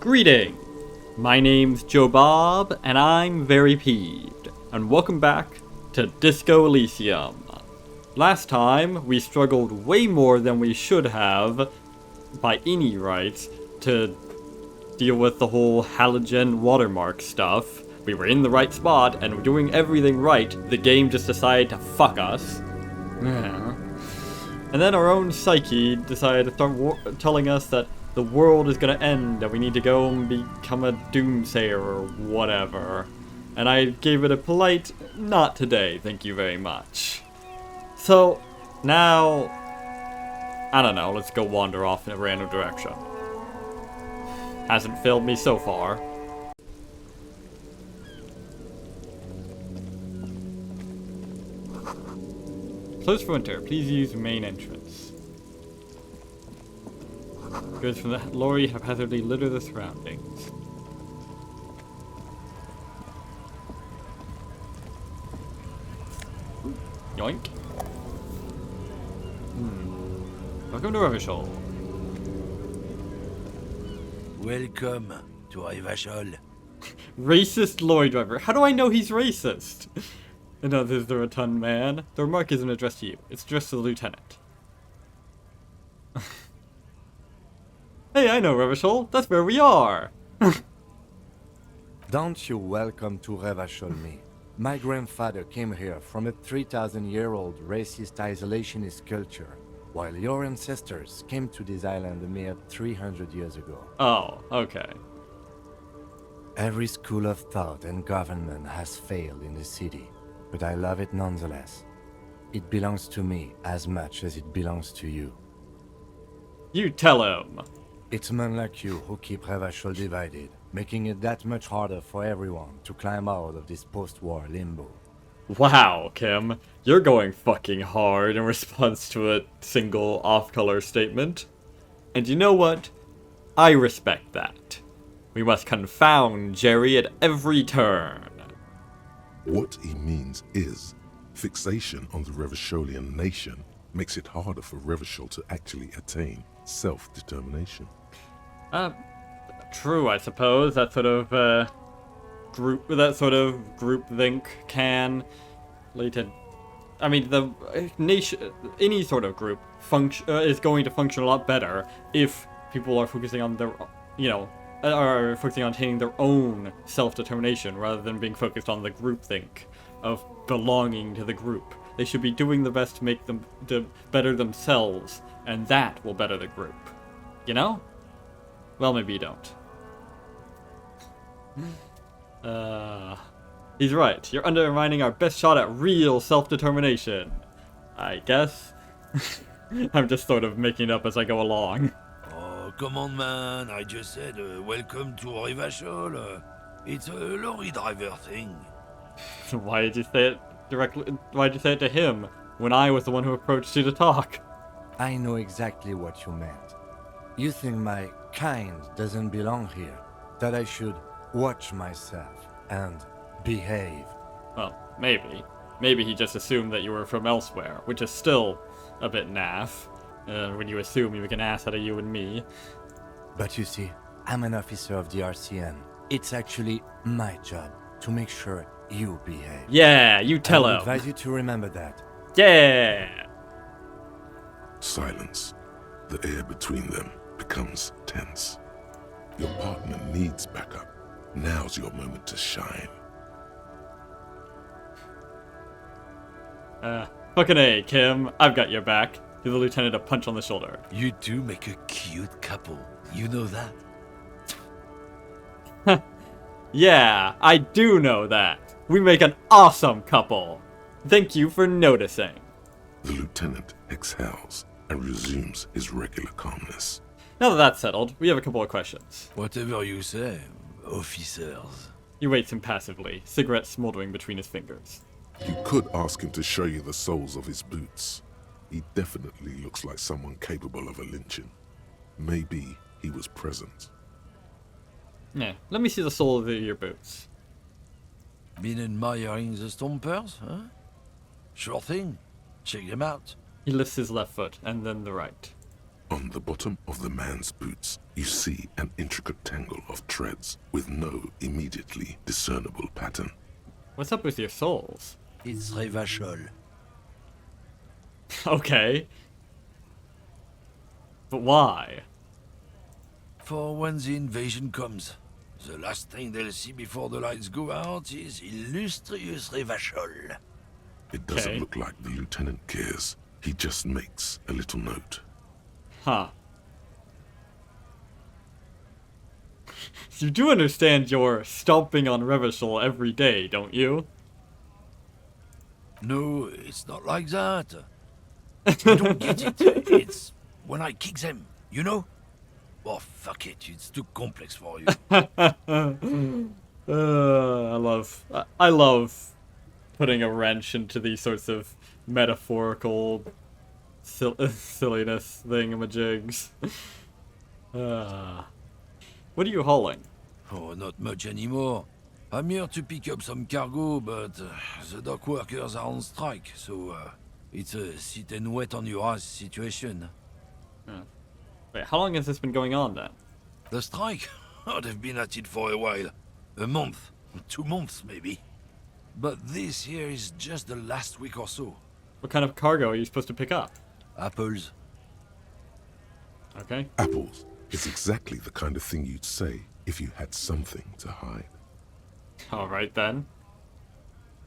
Greetings! My name's Joe Bob, and I'm very peeved. And welcome back to Disco Elysium. Last time, we struggled way more than we should have, by any rights, to deal with the whole halogen watermark stuff. We were in the right spot, and doing everything right, the game just decided to fuck us. And then our own psyche decided to start telling us that the world is gonna end and we need to go and become a doomsayer or whatever. And I gave it a polite, not today, thank you very much. So, now, I don't know, let's go wander off in a random direction. Hasn't failed me so far. Closed for winter, please use main entrance. Goods from the lorry haphazardly litter the surroundings. Yoink. Welcome to Revachol. Welcome to Revachol. Racist lorry driver. How do I know he's racist? No, this is the rotund man. The remark isn't addressed to you. It's addressed to the lieutenant. Hey, I know Revachol. That's where we are. Don't you welcome to Revachol me. My grandfather came here from a 3,000-year-old racist isolationist culture, while your ancestors came to this island a mere 300 years ago. Oh, okay. Every school of thought and government has failed in the city, but I love it nonetheless. It belongs to me as much as it belongs to you. You tell him. It's men like you who keep Revachol divided, making it that much harder for everyone to climb out of this post-war limbo. Wow, Kim. You're going fucking hard in response to a single off-color statement. And you know what? I respect that. We must confound Jerry at every turn. What he means is, fixation on the Revacholian nation makes it harder for Revachol to actually attain self-determination. True, I suppose. That sort of, groupthink can lead to... I mean, the nation, any sort of group is going to function a lot better if people are focusing on their, are focusing on attaining their own self-determination rather than being focused on the groupthink of belonging to the group. They should be doing the best to make them to better themselves, and that will better the group. You know? Well, maybe you don't. He's right. You're undermining our best shot at real self-determination. I guess. I'm just sort of making it up as I go along. Oh, come on, man. I just said, welcome to Revachol. It's a lorry driver thing. Why did you say it directly? Why did you say it to him when I was the one who approached you to talk? I know exactly what you meant. You think my kind doesn't belong here, that I should watch myself and behave. Well, maybe. Maybe he just assumed that you were from elsewhere, which is still a bit naff. When you assume you make an ass out of you and me. But you see, I'm an officer of the RCN. It's actually my job to make sure you behave. Yeah, you tell I him. advise you to remember that. Yeah! Silence. The air between them becomes tense. Your partner needs backup. Now's your moment to shine. Fucking A, Kim. I've got your back. Give the lieutenant a punch on the shoulder. You do make a cute couple. You know that? Yeah, I do know that. We make an awesome couple. Thank you for noticing. The lieutenant exhales and resumes his regular calmness. Now that that's settled, we have a couple of questions. Whatever you say, officers. He waits impassively, cigarette smoldering between his fingers. You could ask him to show you the soles of his boots. He definitely looks like someone capable of a lynching. Maybe he was present. Yeah, let me see the sole of your boots. Been admiring the stompers, huh? Sure thing. Check them out. He lifts his left foot, and then the right. On the bottom of the man's boots, you see an intricate tangle of treads with no immediately discernible pattern. What's up with your souls? It's Revachol. Okay. But why? For when the invasion comes, the last thing they'll see before the lights go out is illustrious Revachol. It doesn't Okay. look like the lieutenant cares. He just makes a little note. Huh. You do understand you're stomping on Revachol every day, don't you? No, it's not like that. You don't get it. It's when I kick them, you know? Oh, fuck it. It's too complex for you. I love putting a wrench into these sorts of metaphorical silliness thingamajigs. What are you hauling? Oh, not much anymore. I'm here to pick up some cargo, but the dock workers are on strike, so it's a sit and wait on your ass situation. Wait, how long has this been going on then? The strike? Oh, they've been at it for a while. A month, 2 months maybe. But this here is just the last week or so. What kind of cargo are you supposed to pick up? Apples. Okay. Apples is exactly the kind of thing you'd say if you had something to hide. Alright then.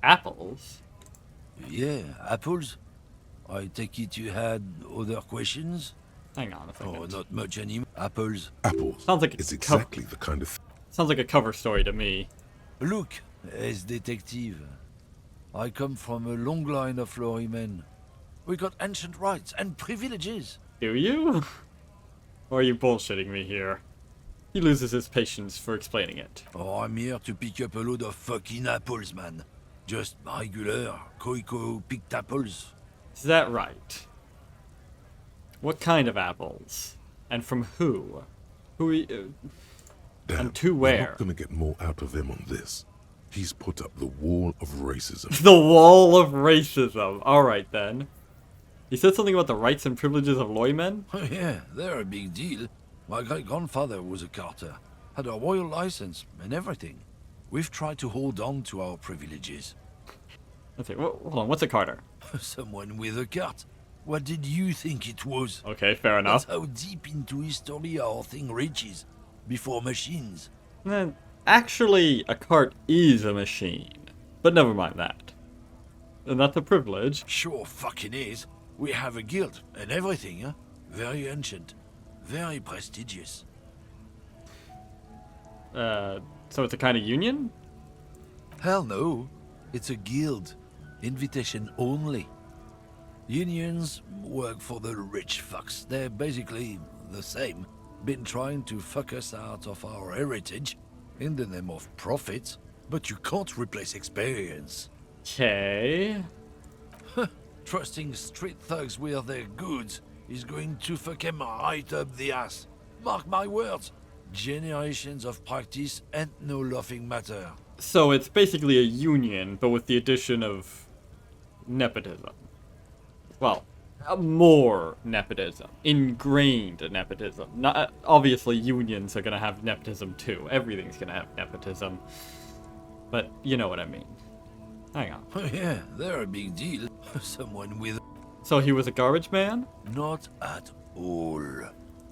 Apples? Yeah, apples. I take it you had other questions? Hang on a second. Oh, not much anymore. Apples. Apples Sounds like is a exactly the kind of Sounds like a cover story to me. Look, as detective, I come from a long line of Lorry men. We got ancient rights and privileges. Do you? Or are you bullshitting me here? He loses his patience for explaining it. Oh, I'm here to pick up a load of fucking apples, man. Just regular, Koiko picked apples. Is that right? What kind of apples? And from who? Damn, And to we're where? not gonna get more out of him on this. He's put up the wall of racism. The wall of racism. Alright then. He said something about the rights and privileges of Loymen? Oh yeah, they're a big deal. My great-grandfather was a carter, had a royal license and everything. We've tried to hold on to our privileges. Okay, hold on, what's a Carter? Someone with a cart. What did you think it was? Okay, fair enough. That's how deep into history our thing reaches. Before machines. Actually, a cart is a machine. But never mind that. And that's a privilege. Sure fucking is. We have a guild and everything, huh? Very ancient. Very prestigious. So it's a kind of union? Hell no. It's a guild. Invitation only. Unions work for the rich fucks. They're basically the same. Been trying to fuck us out of our heritage in the name of profit, but you can't replace experience. Okay. Trusting street thugs with their goods is going to fuck 'em right up the ass. Mark my words. Generations of practice and no laughing matter. So it's basically a union, but with the addition of nepotism. Well, more nepotism. Ingrained nepotism. Not, obviously, unions are gonna have nepotism too. Everything's gonna have nepotism. But you know what I mean. Hang on. Oh yeah, they're a big deal. Someone with... So he was a garbage man? Not at all.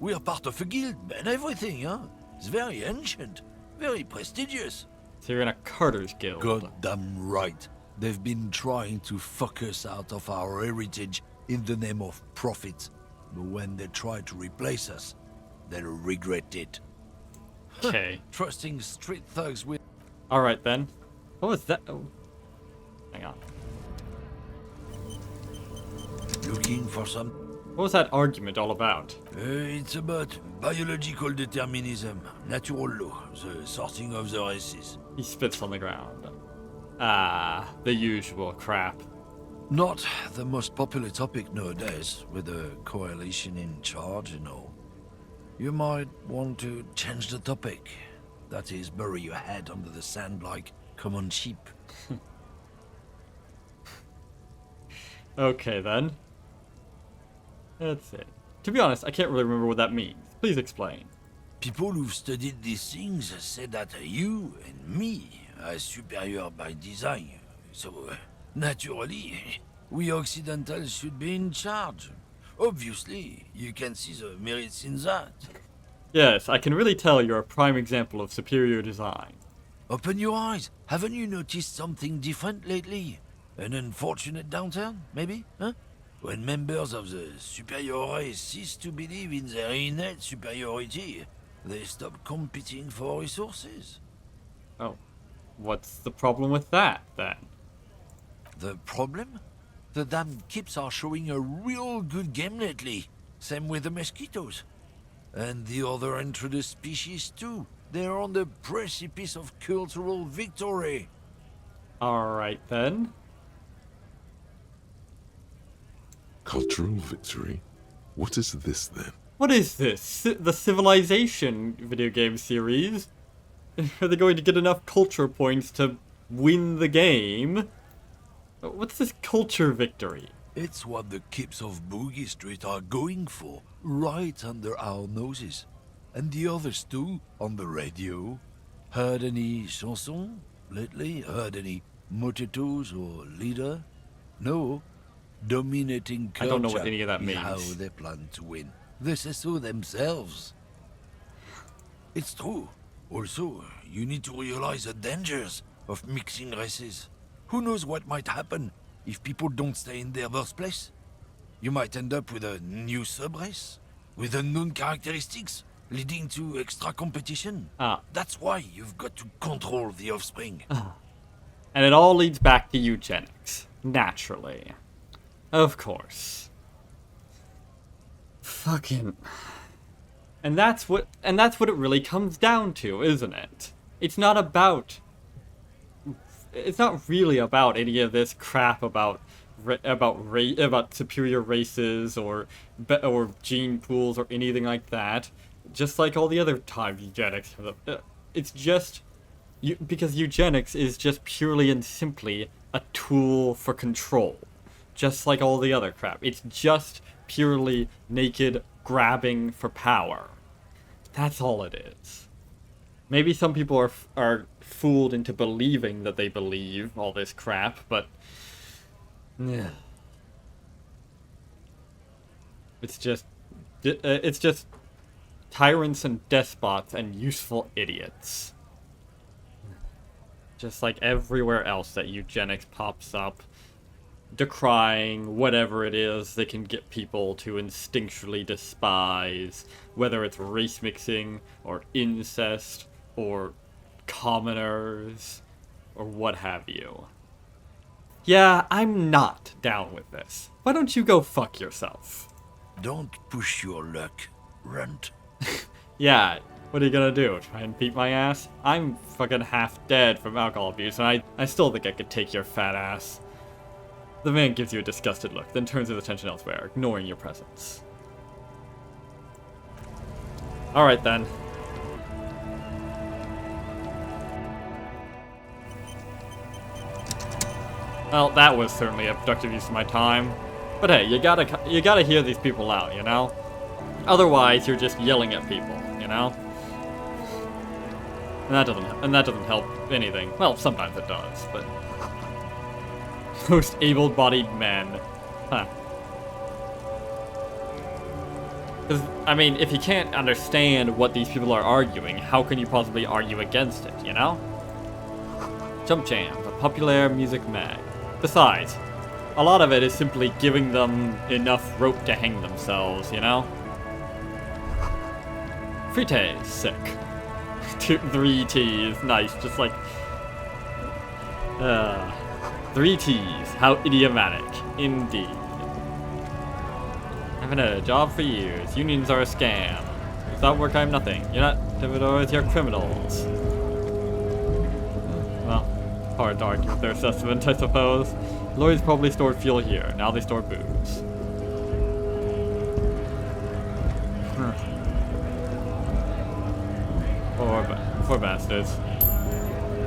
We're part of a guild and everything, huh? It's very ancient. Very prestigious. So you're in a Carter's Guild. Goddamn right. They've been trying to fuck us out of our heritage in the name of profit. But when they try to replace us, they'll regret it. Okay. Trusting street thugs with... Alright then. What was that? Oh. Hang on. Looking for some... What was that argument all about? It's about biological determinism, natural law, the sorting of the races. He spits on the ground. Ah, the usual crap. Not the most popular topic nowadays, with the coalition in charge and all. You might want to change the topic. That is, bury your head under the sand like common sheep. Okay then. Let's see. To be honest, I can't really remember what that means. Please explain. People who've studied these things say that you and me are superior by design. So, naturally, we Occidentals should be in charge. Obviously, you can see the merits in that. Yes, I can really tell you're a prime example of superior design. Open your eyes. Haven't you noticed something different lately? An unfortunate downturn, maybe? Huh? When members of the superior race cease to believe in their innate superiority, they stop competing for resources. Oh, what's the problem with that, then? The problem? The damn Kips are showing a real good game lately. Same with the mosquitoes. And the other intruders species too. They're on the precipice of cultural victory. Alright, then. Cultural victory? What is this then? What is this? The Civilization video game series? Are they going to get enough culture points to win the game? What's this culture victory? It's what the Kips of Boogie Street are going for, right under our noses. And the others too, on the radio. Heard any chansons lately? Heard any motetos or leader? No. Dominating culture I don't know what any of that is means. how they plan to win. They say so themselves. It's true. Also, you need to realize the dangers of mixing races. Who knows what might happen if people don't stay in their birthplace? You might end up with a new sub-race, with unknown characteristics, leading to extra competition. That's why you've got to control the offspring. And it all leads back to eugenics. Naturally. Of course. Fucking... And that's what it really comes down to, isn't it? It's not really about any of this crap about superior races or gene pools or anything like that. Just like all the other times eugenics have. It's just because eugenics is just purely and simply a tool for control. Just like all the other crap. It's just purely naked grabbing for power. That's all it is. Maybe some people are fooled into believing that they believe all this crap, but... yeah. It's just tyrants and despots and useful idiots. Just like everywhere else that eugenics pops up, decrying whatever it is they can get people to instinctually despise, whether it's race mixing or incest or commoners or what have you. Yeah, I'm not down with this. Why don't you go fuck yourself? Don't push your luck, runt. Yeah, what are you gonna do? Try and beat my ass? I'm fucking half dead from alcohol abuse, and I still think I could take your fat ass. The man gives you a disgusted look, then turns his attention elsewhere, ignoring your presence. Alright then. Well, that was certainly a productive use of my time. But hey, you gotta hear these people out, you know? Otherwise, you're just yelling at people, you know? And that doesn't help anything. Well, sometimes it does, but... most able-bodied men. Huh. Because, I mean, if you can't understand what these people are arguing, how can you possibly argue against it, you know? Jump Jam, a popular music mag. Besides, a lot of it is simply giving them enough rope to hang themselves, you know? Frite, sick. 3 T's, nice, just like... 3 T's, how idiomatic, indeed. Haven't had a job for years. Unions are a scam. Without work, I'm nothing. You're not Dividors, you're criminals. Well, hard to argue with their assessment, I suppose. Lorry's probably stored fuel here. Now they store booze. Poor bastards.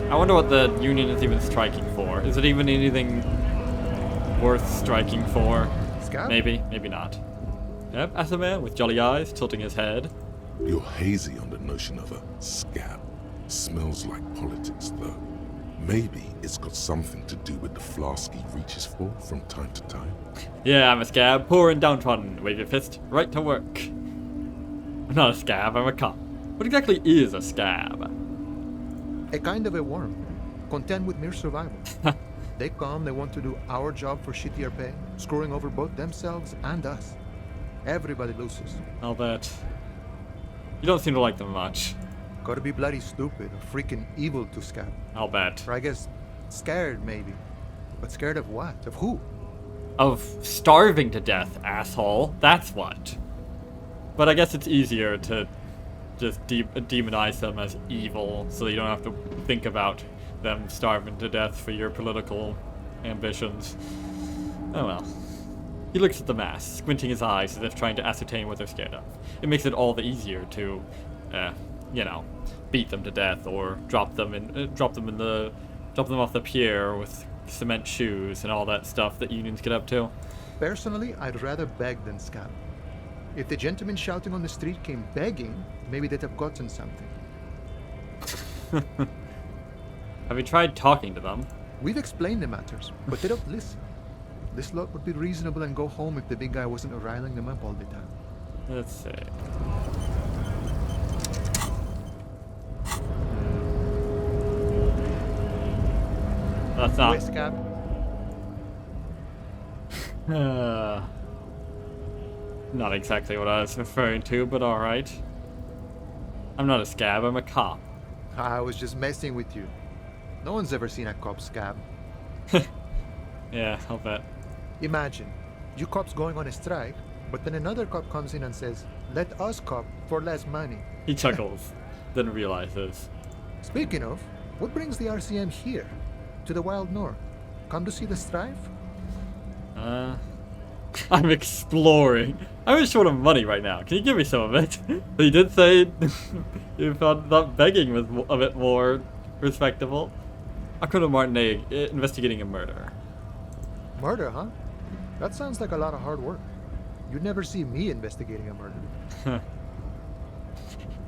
I wonder what the union is even striking for. Is it even anything worth striking for? Scab? Maybe, maybe not. Yep, as a man with jolly eyes, tilting his head. You're hazy on the notion of a scab. Smells like politics, though. Maybe it's got something to do with the flask he reaches for from time to time. Yeah, I'm a scab, poor and downtrodden. Wave your fist, right to work. I'm not a scab, I'm a cop. What exactly is a scab? A kind of a worm, content with mere survival. They come, they want to do our job for shittier pay, screwing over both themselves and us. Everybody loses. I'll bet. You don't seem to like them much. Gotta be bloody stupid or freaking evil to scab. I'll bet. Or I guess scared, maybe. But scared of what? Of who? Of starving to death, asshole. That's what. But I guess it's easier to just demonize them as evil, so you don't have to think about them starving to death for your political ambitions. Oh well. He looks at the mass, squinting his eyes as if trying to ascertain what they're scared of. It makes it all the easier to, beat them to death or drop them off the pier with cement shoes and all that stuff that unions get up to. Personally, I'd rather beg than scab. If the gentleman shouting on the street came begging, maybe they'd have gotten something. Have you tried talking to them? We've explained the matters, but they don't listen. This lot would be reasonable and go home if the big guy wasn't riling them up all the time. Let's see. That's not. Wait, scab. Not exactly what I was referring to, but alright. I'm not a scab, I'm a cop. I was just messing with you. No one's ever seen a cop scab. Yeah, I'll bet. Imagine, you cops going on a strike, but then another cop comes in and says, let us cop for less money. He chuckles, then realizes. Speaking of, what brings the RCM here? To the Wild North? Come to see the strife? I'm exploring. I'm short of money right now. Can you give me some of it? He did say you found that begging was a bit more respectable. Akuna Martinet investigating a murder. Murder, huh? That sounds like a lot of hard work. You'd never see me investigating a murder.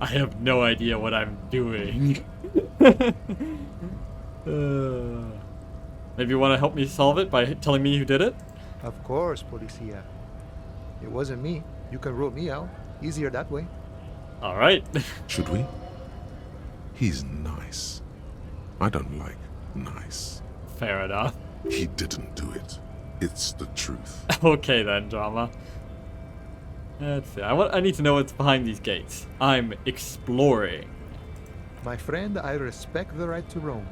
I have no idea what I'm doing. Maybe you want to help me solve it by telling me who did it? Of course, Policia. It wasn't me. You can rule me out. Easier that way. Alright. Should we? He's nice. I don't like nice. Fair enough. He didn't do it. It's the truth. Okay then, drama. Let's see. I need to know what's behind these gates. I'm exploring. My friend, I respect the right to roam.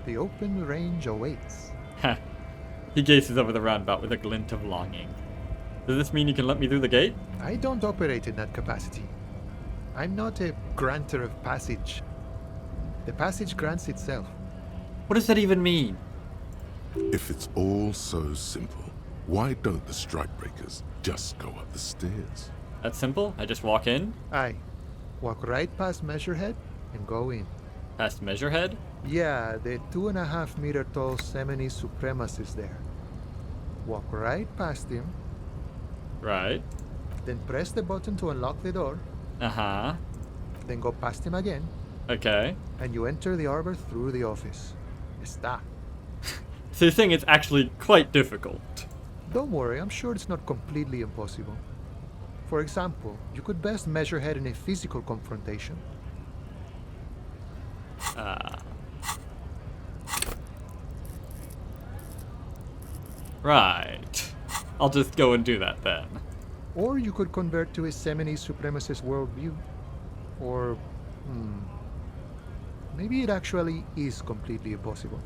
The open range awaits. Heh. He gazes over the roundabout with a glint of longing. Does this mean you can let me through the gate? I don't operate in that capacity. I'm not a granter of passage. The passage grants itself. What does that even mean? If it's all so simple, why don't the strikebreakers just go up the stairs? That's simple. I just walk in, Aye. Walk right past Measurehead and go in. past Measurehead. Yeah, the 2.5 meter tall Semini supremacist there. Walk right past him, Right. then press the button to unlock the door, Uh-huh. then go past him again, Okay. and you enter the arbor through the office. Está. So you're saying it's actually quite difficult. Don't worry, I'm sure it's not completely impossible. For example, you could best measure head in a physical confrontation. Right. I'll just go and do that then. Or you could convert to a Semini supremacist worldview. Or, maybe it actually is completely impossible.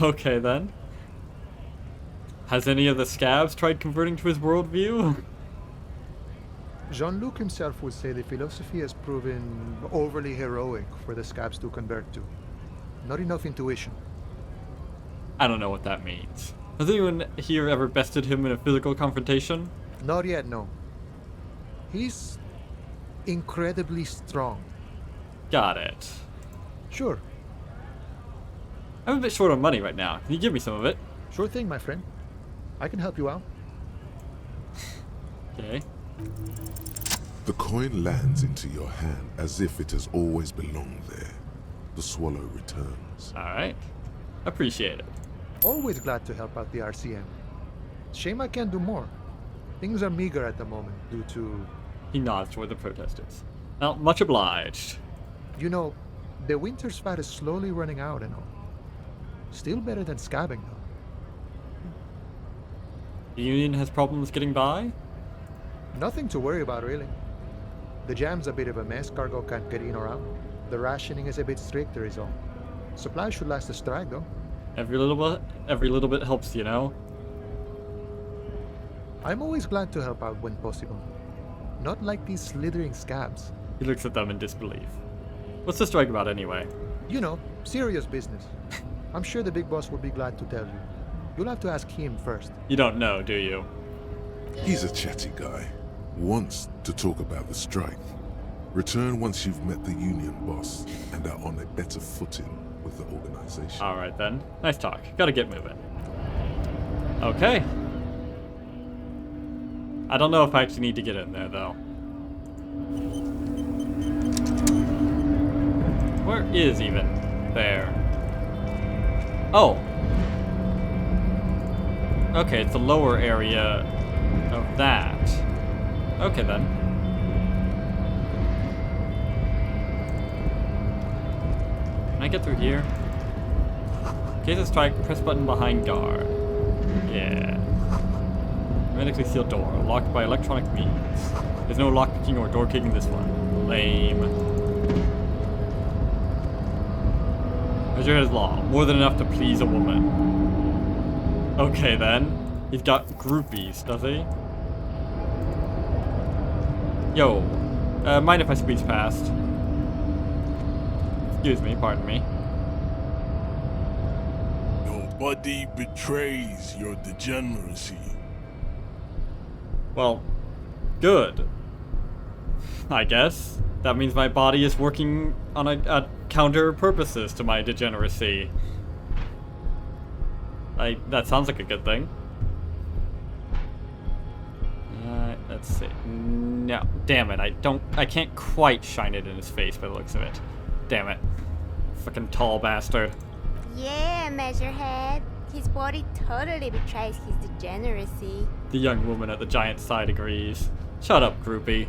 Okay then. Has any of the scabs tried converting to his worldview? Jean-Luc himself would say the philosophy has proven overly heroic for the scabs to convert to. Not enough intuition. I don't know what that means. Has anyone here ever bested him in a physical confrontation? Not yet, no. He's incredibly strong. Got it. Sure, I'm a bit short on money right now. Can you give me some of it? sure thing, my friend. I can help you out. Okay. The coin lands into your hand as if it has always belonged there. The swallow returns. Alright. Appreciate it. Always glad to help out the RCM. Shame I can't do more. Things are meager at the moment due to... He nods toward the protesters. Well, much obliged. You know, the winter's fat is slowly running out and all. Still better than scabbing, though. The Union has problems getting by? Nothing to worry about, really. The jam's a bit of a mess, cargo can't get in or out. The rationing is a bit stricter is all. Supplies should last a strike, though. Every little bit helps, you know? I'm always glad to help out when possible. Not like these slithering scabs. He looks at them in disbelief. What's the strike about anyway? You know, serious business. I'm sure the big boss will be glad to tell you. You'll have to ask him first. You don't know, do you? He's a chatty guy. Wants to talk about the strike. Return once you've met the union boss and are on a better footing with the organization. Alright then. Nice talk. Gotta get moving. Okay. I don't know if I actually need to get in there, though. Where is even there? Oh. Okay, it's the lower area of that. Okay, then. Can I get through here? In case of strike, press button behind guard. Yeah. Hermetically sealed door, locked by electronic means. There's no lockpicking or door kicking this one. Lame. Measure his law. More than enough to please a woman. Okay then. He's got groupies, does he? Yo. Mind if I squeeze past? Excuse me, pardon me. Your body betrays your degeneracy. Well, good. I guess. That means my body is working on a counter purposes to my degeneracy. That sounds like a good thing. Let's see. No, damn it, I can't quite shine it in his face by the looks of it. Damn it. Fucking tall bastard. Yeah, Measurehead. His body totally betrays his degeneracy. The young woman at the giant's side agrees. Shut up, groupie.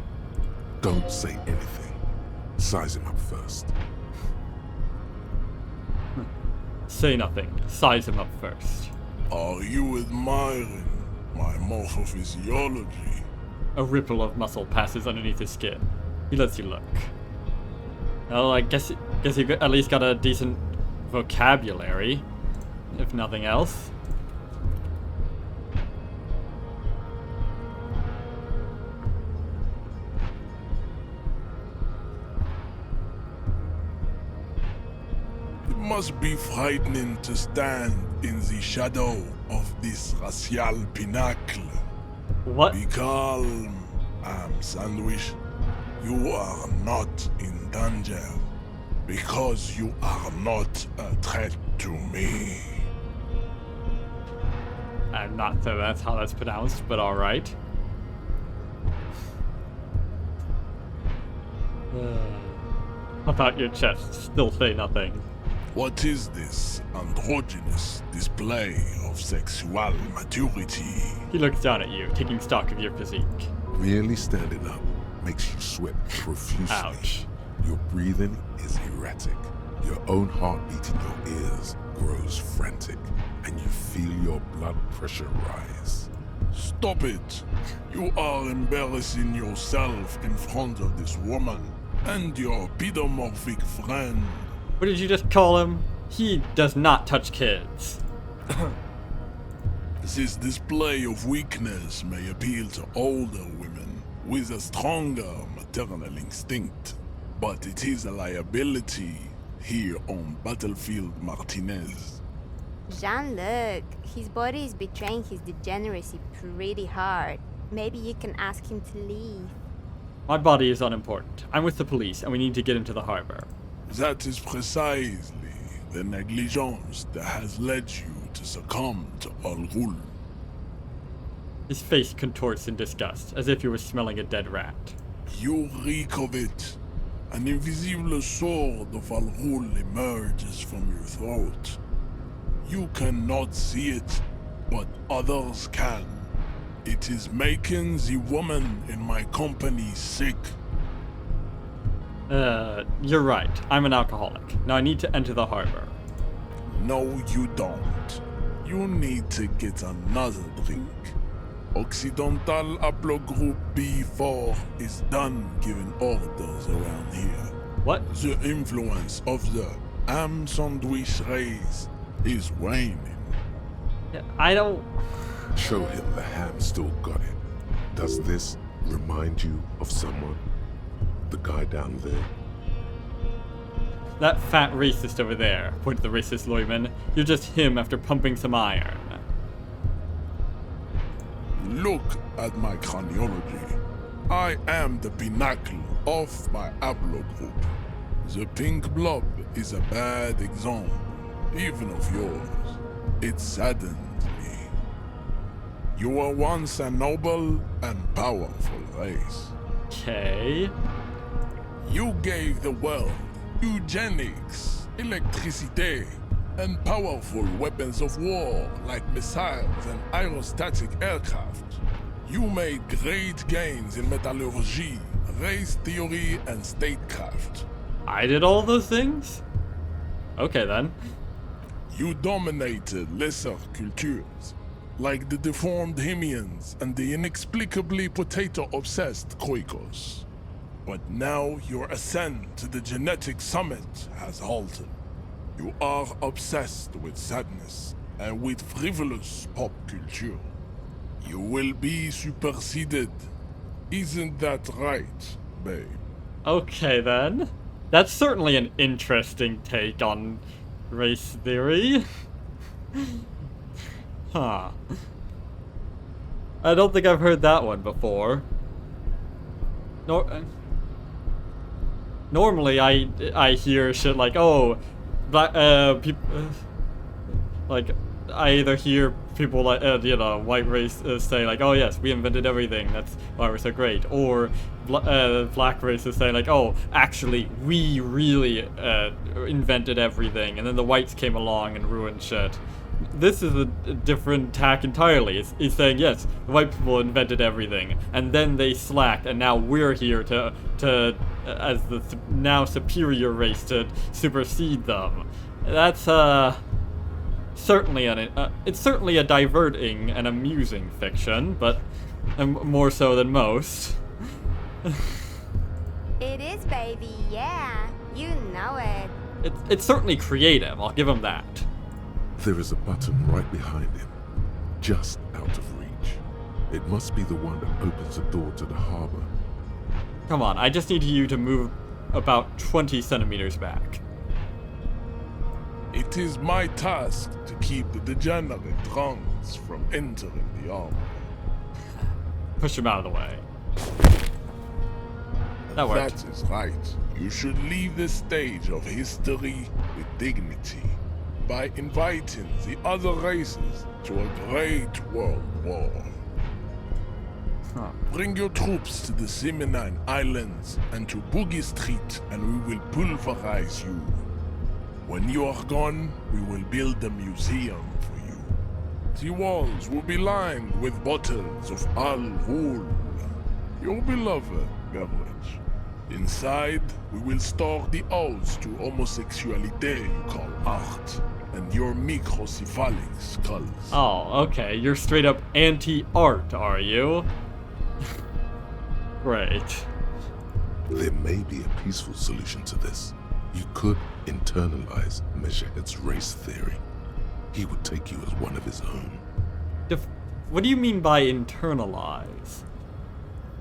Don't say anything. Size him up first. Say nothing. Size him up first. Are you admiring my morphophysiology? A ripple of muscle passes underneath his skin. He lets you look. Well, I guess you at least got a decent vocabulary, if nothing else. It must be frightening to stand in the shadow of this racial pinnacle. What? Be calm, Sandwich. You are not in danger because you are not a threat to me. I'm not sure that's how that's pronounced, but alright. About your chest, still say nothing. What is this androgynous display of sexual maturity? He looks down at you, taking stock of your physique. Merely standing up makes you sweat profusely. Ouch. Your breathing is erratic. Your own heartbeat in your ears grows frantic, and you feel your blood pressure rise. Stop it! You are embarrassing yourself in front of this woman and your pedomorphic friend. What did you just call him? He does not touch kids. This display of weakness may appeal to older women with a stronger maternal instinct, but it is a liability here on Battlefield Martinez. Jean-Luc, his body is betraying his degeneracy pretty hard. Maybe you can ask him to leave. My body is unimportant. I'm with the police, and we need to get into the harbor. That is precisely the negligence that has led you to succumb to Ghul. His face contorts in disgust, as if he was smelling a dead rat. You reek of it. An invisible sword of Al Ghul emerges from your throat. You cannot see it, but others can. It is making the woman in my company sick. You're right. I'm an alcoholic. Now I need to enter the harbor. No, you don't. You need to get another drink. Occidental Haplogroup B4 is done giving orders around here. What? The influence of the ham sandwich race is waning. Yeah, I don't... Show him the ham still got it. Does this remind you of someone? The guy down there? That fat racist over there, pointed the racist Lorryman. You're just him after pumping some iron. Look at my craniology. I am the pinnacle of my haplogroup. The pink blob is a bad example, even of yours. It saddens me. You were once a noble and powerful race. Okay. You gave the world eugenics, electricity, and powerful weapons of war like missiles and aerostatic aircraft. You made great gains in metallurgy, race theory, and statecraft. I did all those things? Okay then. You dominated lesser cultures, like the deformed Hemians and the inexplicably potato-obsessed Khoikos. But now your ascent to the genetic summit has halted. You are obsessed with sadness and with frivolous pop culture. You will be superseded. Isn't that right, babe? Okay then. That's certainly an interesting take on race theory. Huh. I don't think I've heard that one before. Normally I hear shit like, oh, black people like I either hear people like white race say like, oh yes, we invented everything, that's why we're so great, or black races say like, oh, actually we really invented everything, and then the whites came along and ruined shit. This is a different tack entirely. It's saying, yes, the white people invented everything, and then they slacked, and now we're here to as the now superior race to supersede them. That's certainly it's certainly a diverting and amusing fiction, but more so than most. It is, baby, yeah. You know it. It's certainly creative, I'll give him that. There is a button right behind him, just out of reach. It must be the one that opens the door to the harbor. Come on, I just need you to move about 20 centimeters back. It is my task to keep the degenerate drunks from entering the armor. Push him out of the way. That worked. That is right. You should leave the stage of history with dignity by inviting the other races to a great world war. Huh. Bring your troops to the Seminine Islands and to Boogie Street, and we will pulverize you. When you are gone, we will build a museum for you. The walls will be lined with bottles of Al Ghul, your beloved beverage. Inside, we will store the odes to homosexuality you call art, and your microcephalic skulls. Oh, okay. You're straight up anti-art, are you? Great. There may be a peaceful solution to this. You could internalize Measurehead's race theory. He would take you as one of his own. What do you mean by internalize?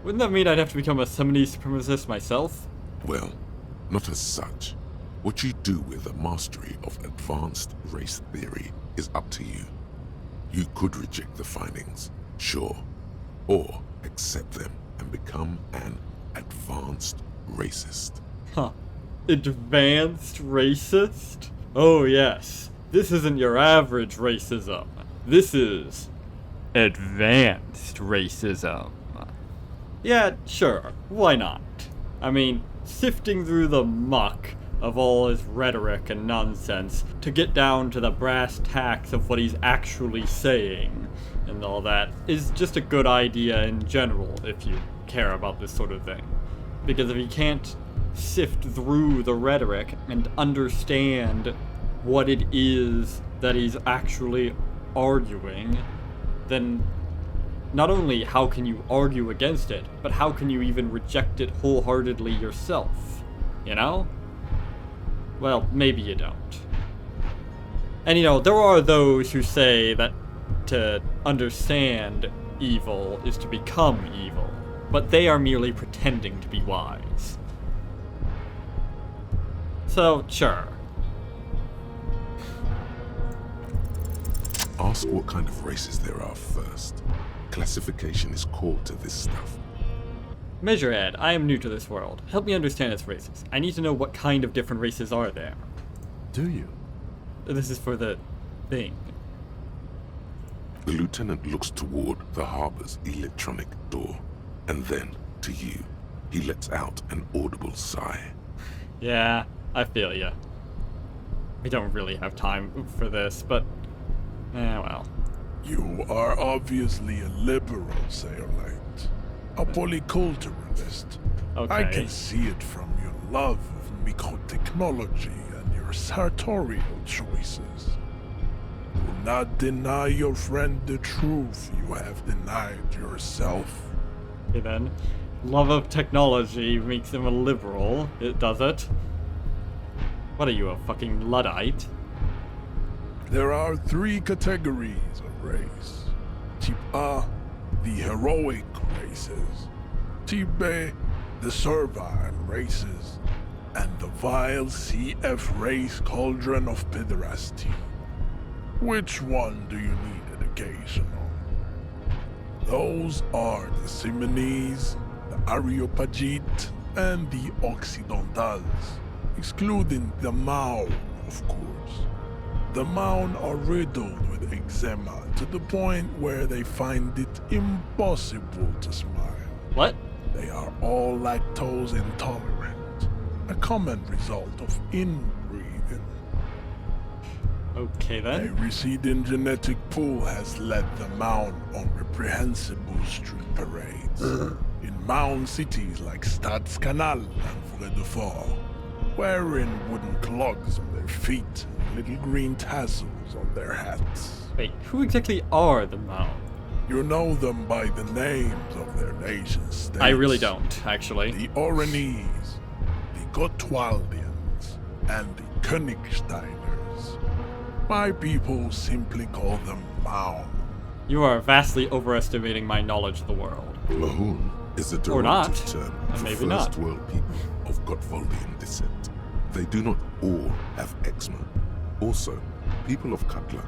Wouldn't that mean I'd have to become a Semini supremacist myself? Well, not as such. What you do with a mastery of advanced race theory is up to you. You could reject the findings, sure, or accept them and become an advanced racist. Huh. Advanced racist? Oh yes. This isn't your average racism. This is advanced racism. Yeah, sure, why not? I mean, sifting through the muck of all his rhetoric and nonsense to get down to the brass tacks of what he's actually saying and all that is just a good idea in general if you care about this sort of thing. Because if he can't sift through the rhetoric and understand what it is that he's actually arguing, then not only how can you argue against it, but how can you even reject it wholeheartedly yourself? You know? Well, maybe you don't. And you know, there are those who say that to understand evil is to become evil, but they are merely pretending to be wise. So, sure. Ask what kind of races there are first. Classification is core to this stuff. Measure Ed, I am new to this world. Help me understand its races. I need to know what kind of different races are there. Do you? This is for the thing. The lieutenant looks toward the harbor's electronic door, and then to you. He lets out an audible sigh. Yeah, I feel ya. We don't really have time for this, but... well. You are obviously a liberal, Sailorite. A polyculturalist. Okay. I can see it from your love of microtechnology and your sartorial choices. Do not deny your friend the truth you have denied yourself. Okay then. Love of technology makes him a liberal, does it? What are you, a fucking Luddite? There are 3 categories of race. Type A, the heroic races. Type B, the servile races. And the vile CF race cauldron of pederasty. Which one do you need education on? Those are the Simonese, the Areopagite, and the Occidentals, excluding the Maun, of course. The Maun are riddled with eczema to the point where they find it impossible to smile. What? They are all lactose intolerant, a common result of inbreeding. Okay A then. receding genetic pool has led the Maun on reprehensible street parades. In Maun cities like Stadskanal and Vredefort, wearing wooden clogs on their feet and little green tassels on their hats. Wait, who exactly are the Maun? You know them by the names of their nation states. I really don't, actually. The Oranese, the Gotwaldians, and the Königsteiners. My people simply call them Maun. You are vastly overestimating my knowledge of the world. Mahoon is a Or not. derivative term for Maybe first not. world people of Gotwaldian descent. They do not all have eczema. Also, people of Katla,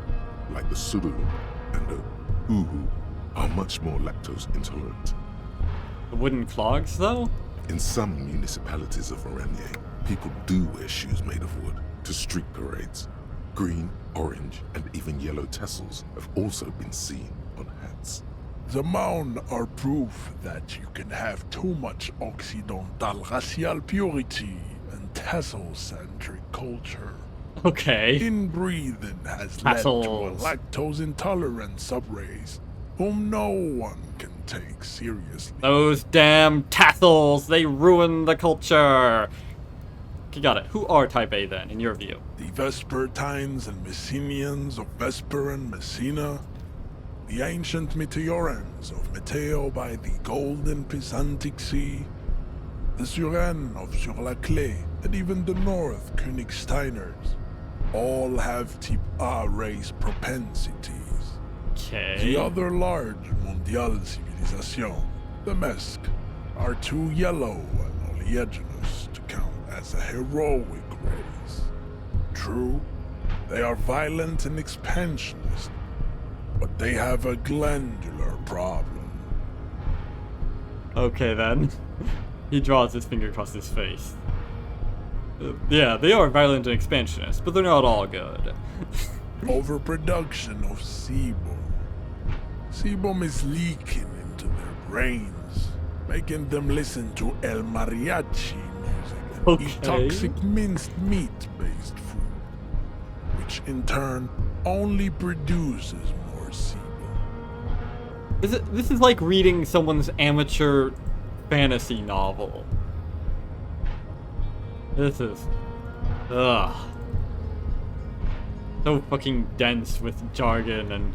like the Suduru and the Uhu, are much more lactose intolerant. The wooden clogs, though? In some municipalities of Oranje, people do wear shoes made of wood to street parades. Green, orange, and even yellow tassels have also been seen on hats. The Maun are proof that you can have too much Occidental racial purity and tassel-centric culture. Okay. Inbreeding has Tassels. led to a lactose-intolerant subrace whom no one can take seriously. Those damn tassels! They ruin the culture! Okay, got it. Who are Type A then, in your view? The Vespertines and Messenians of Vesper and Messina, the ancient Meteorans of Meteo by the golden Pisantic Sea, the Suren of Sur-la-Clé, and even the North Königsteiners, all have Type A race propensities. Okay. The other large Mondial civilization, the Mesk, are too yellow and oleaginous to count as a heroic race. True, they are violent and expansionist, but they have a glandular problem. Okay then. He draws his finger across his face. Yeah, they are violent and expansionist, but they're not all good. Overproduction of sebum. Sebum is leaking into their brains, making them listen to El Mariachi music and eat Okay. toxic minced meat-based food, which in turn only produces more sebum. This is like reading someone's amateur fantasy novel. This is... Ugh. So fucking dense with jargon and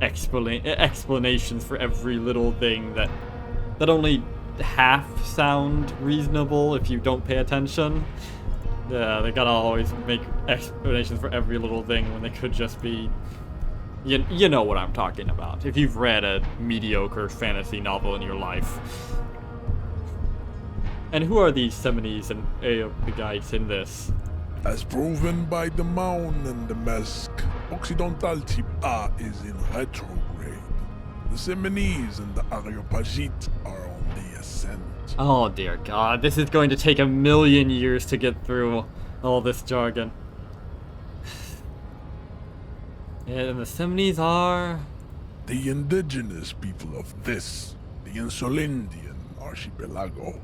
explanations for every little thing that only half sound reasonable if you don't pay attention. Yeah, they gotta always make explanations for every little thing when they could just be... You know what I'm talking about, if you've read a mediocre fantasy novel in your life. And who are these Semines and Aeopagites in this? As proven by the Mound and the Mask, Occidental Type A is in retrograde. The Semines and the Areopagites are on the ascent. Oh dear god, this is going to take 1,000,000 years to get through all this jargon. Yeah, and the Semines are... The indigenous people of this, the Insulindian archipelago.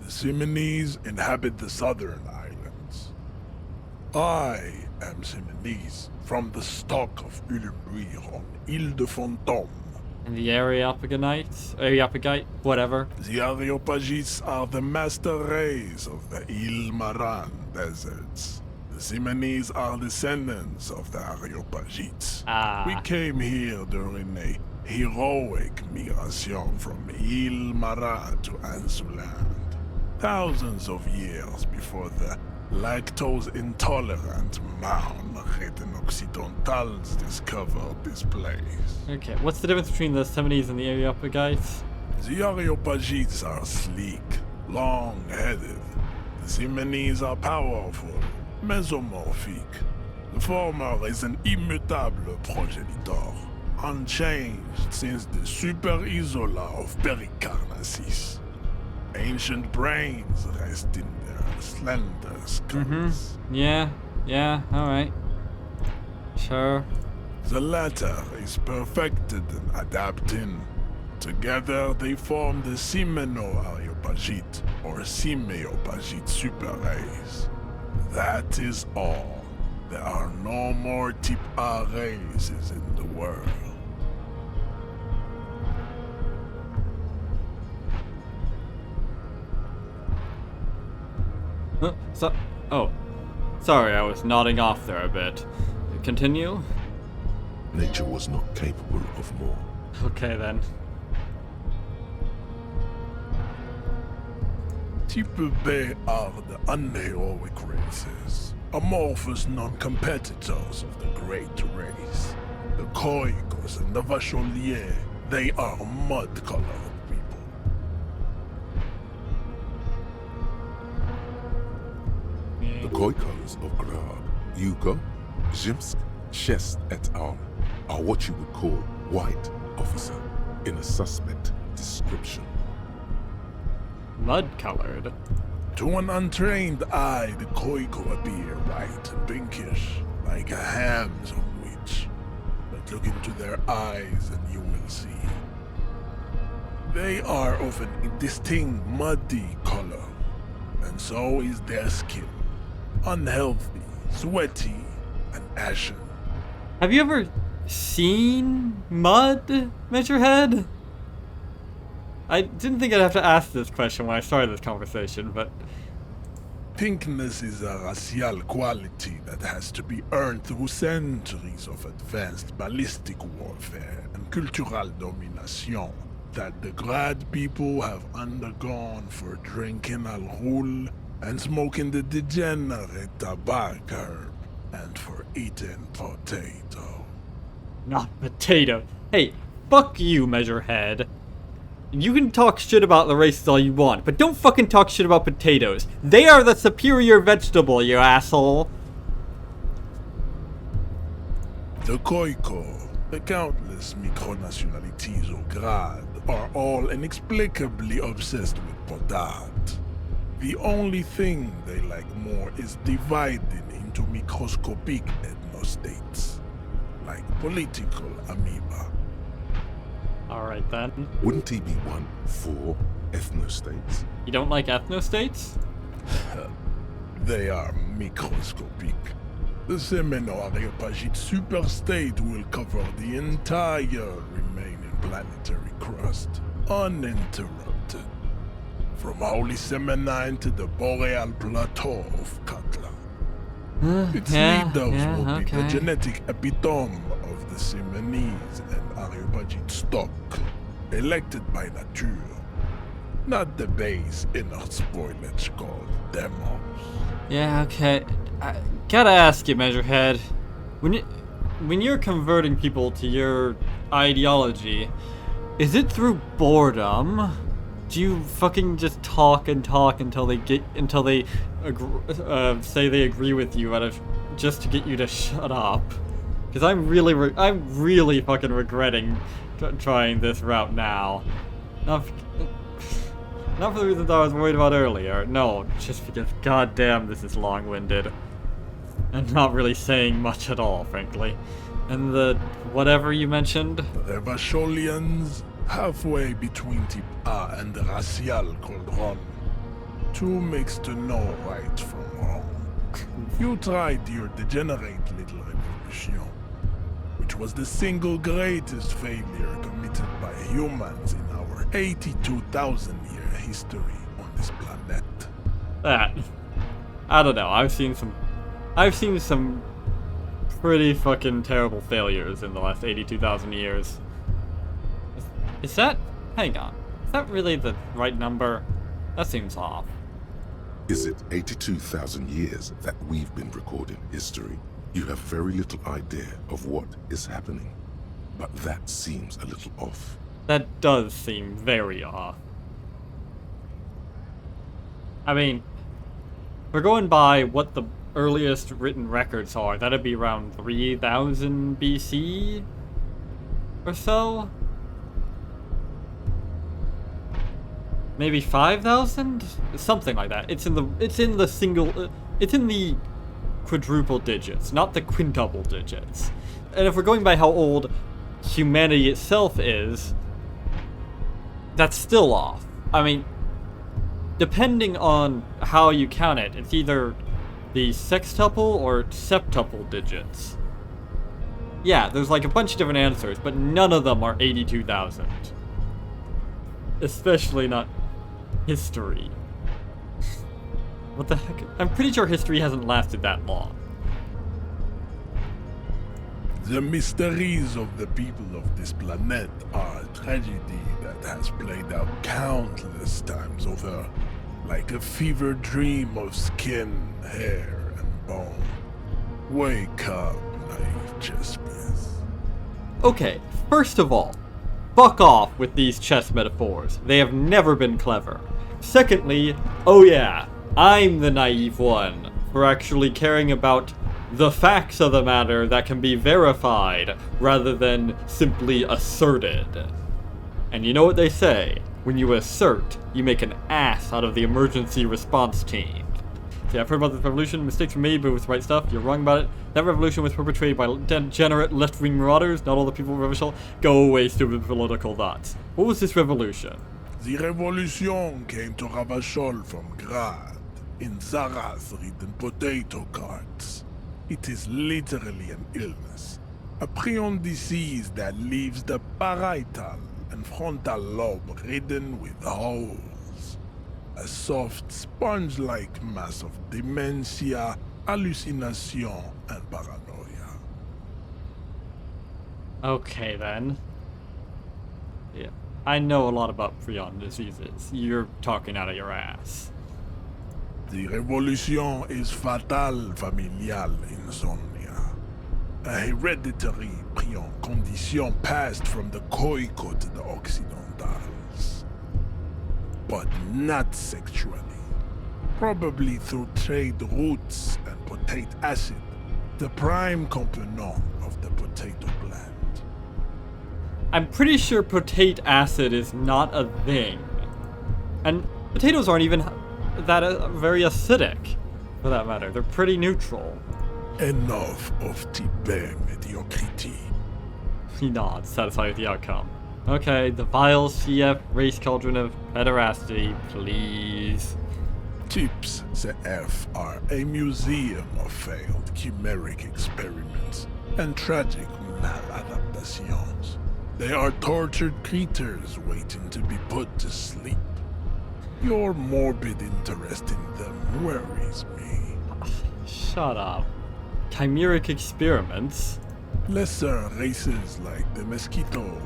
The Semines inhabit the southern islands. I am Semines, from the stock of Ulmruir on Ile de Fantôme. And the Areopagite, whatever. The Areopagites are the master race of the Ile Maran deserts. The Semines are descendants of the Areopagites. Ah. We came here during a heroic migration from Ile Maran to Ansuland. Thousands of years before the lactose-intolerant Marne Occidentals discovered this place. Okay, what's the difference between the Semines and the Areopagites? The Areopagites are sleek, long-headed. The Semines are powerful, mesomorphic. The former is an immutable progenitor, unchanged since the Super Isola of Pericarnassus. Ancient brains rest in their slender skulls. Yeah, alright. Sure. The latter is perfected and adapting. Together they form the Semeno-Areopagite or Simeopagite superrace. That is all. There are no more Type A races in the world. Sorry, I was nodding off there a bit. Continue? Nature was not capable of more. Okay then. Type B are the unheroic races, amorphous non-competitors of the great race. The Koikos and the Vacholier, they are mud-colored people. The Khoikos of Grab, Yugo, Zimsk, Shest et al. Are what you would call white, officer, in a suspect description. Mud-colored? To an untrained eye, the Khoiko appear white and pinkish, like a ham sandwich. But look into their eyes and you will see. They are of an distinct muddy color, and so is their skin. Unhealthy, sweaty, and ashen. Have you ever seen mud, Measurehead? I didn't think I'd have to ask this question when I started this conversation, but... Pinkness is a racial quality that has to be earned through centuries of advanced ballistic warfare and cultural domination that the Grad people have undergone for drinking al Ghul and smoking the degenerate tobacco herb and for eating potato. Not potato. Hey, fuck you, Measurehead. You can talk shit about the races all you want, but don't fucking talk shit about potatoes. They are the superior vegetable, you asshole. The Khoiko, the countless micronationalities of Grad, are all inexplicably obsessed with potat. The only thing they like more is dividing into microscopic ethnostates, like political amoeba. Alright then. Wouldn't he be one for ethnostates? You don't like ethnostates? They are microscopic. The Semeno-Areopagite superstate will cover the entire remaining planetary crust, uninterrupted. From Holy Semenine to the Boreal Plateau of Katla. Its leaders will be the genetic epitome of the Semenese and Areopagite stock, elected by nature, not the base inner spoilage called demos. Yeah, okay. I gotta ask you, Measurehead. When you're converting people to your ideology, is it through boredom? Do you fucking just talk and talk until they say they agree with you just to get you to shut up? Because I'm really fucking regretting trying this route now. Not for the reasons I was worried about earlier. No, just because goddamn this is long-winded. And not really saying much at all, frankly. And the whatever you mentioned? The Vasholians, halfway between Type A and the Racial Cauldron. Two makes to know right from wrong. You tried your degenerate little revolution, which was the single greatest failure committed by humans in our 82,000-year history on this planet. I don't know. I've seen some pretty fucking terrible failures in the last 82,000 years. Is that... Hang on. Is that really the right number? That seems off. Is it 82,000 years that we've been recording history? You have very little idea of what is happening. But that seems a little off. That does seem very off. I mean, we're going by what the earliest written records are. That'd be around 3000 BC or so? Maybe 5,000? Something like that. It's in the quadruple digits, not the quintuple digits. And if we're going by how old humanity itself is, that's still off. I mean, depending on how you count it, it's either the sextuple or septuple digits. Yeah, there's like a bunch of different answers, but none of them are 82,000. Especially not history. What the heck? I'm pretty sure history hasn't lasted that long. The mysteries of the people of this planet are a tragedy that has played out countless times over, like a fever dream of skin, hair, and bone. Wake up, naive chess. Okay, first of all, fuck off with these chess metaphors. They have never been clever. Secondly, oh yeah, I'm the naive one for actually caring about the facts of the matter that can be verified rather than simply asserted. And you know what they say, when you assert, you make an ass out of the emergency response team. See, I've heard about this revolution, mistakes were made, but it was the right stuff, you're wrong about it. That revolution was perpetrated by degenerate left-wing marauders, not all the people of revolution. Go away, stupid political dots. What was this revolution? The revolution came to Ravachol from Grad, in Zara's written potato carts. It is literally an illness, a prion disease that leaves the parietal and frontal lobe ridden with holes. A soft, sponge-like mass of dementia, hallucination, and paranoia. Okay then. Yeah, I know a lot about prion diseases. You're talking out of your ass. The revolution is fatal familial insomnia, a hereditary prion condition passed from the Khoikhoi to the Occidentals. But not sexually. Probably through trade routes and potate acid, the prime component of the potato plant. I'm pretty sure potate acid is not a thing. And potatoes aren't even that very acidic, for that matter. They're pretty neutral. Enough of type mediocrity. He nods, satisfied with the outcome. Okay, the vile CF race cauldron of pederasty, please. Tips CF are a museum of failed chimeric experiments and tragic maladaptations. They are tortured creatures waiting to be put to sleep. Your morbid interest in them worries me. Shut up. Chimeric experiments? Lesser races like the mosquito,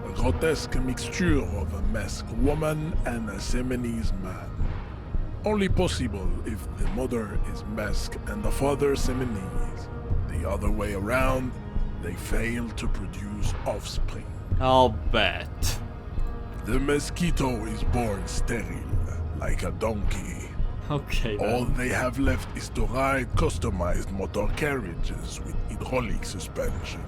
a grotesque mixture of a masked woman and a Seminese man. Only possible if the mother is masked and the father Seminese. The other way around, they fail to produce offspring. I'll bet. The mosquito is born sterile, like a donkey. Okay All then. they have left is to ride customized motor carriages with hydraulic suspension,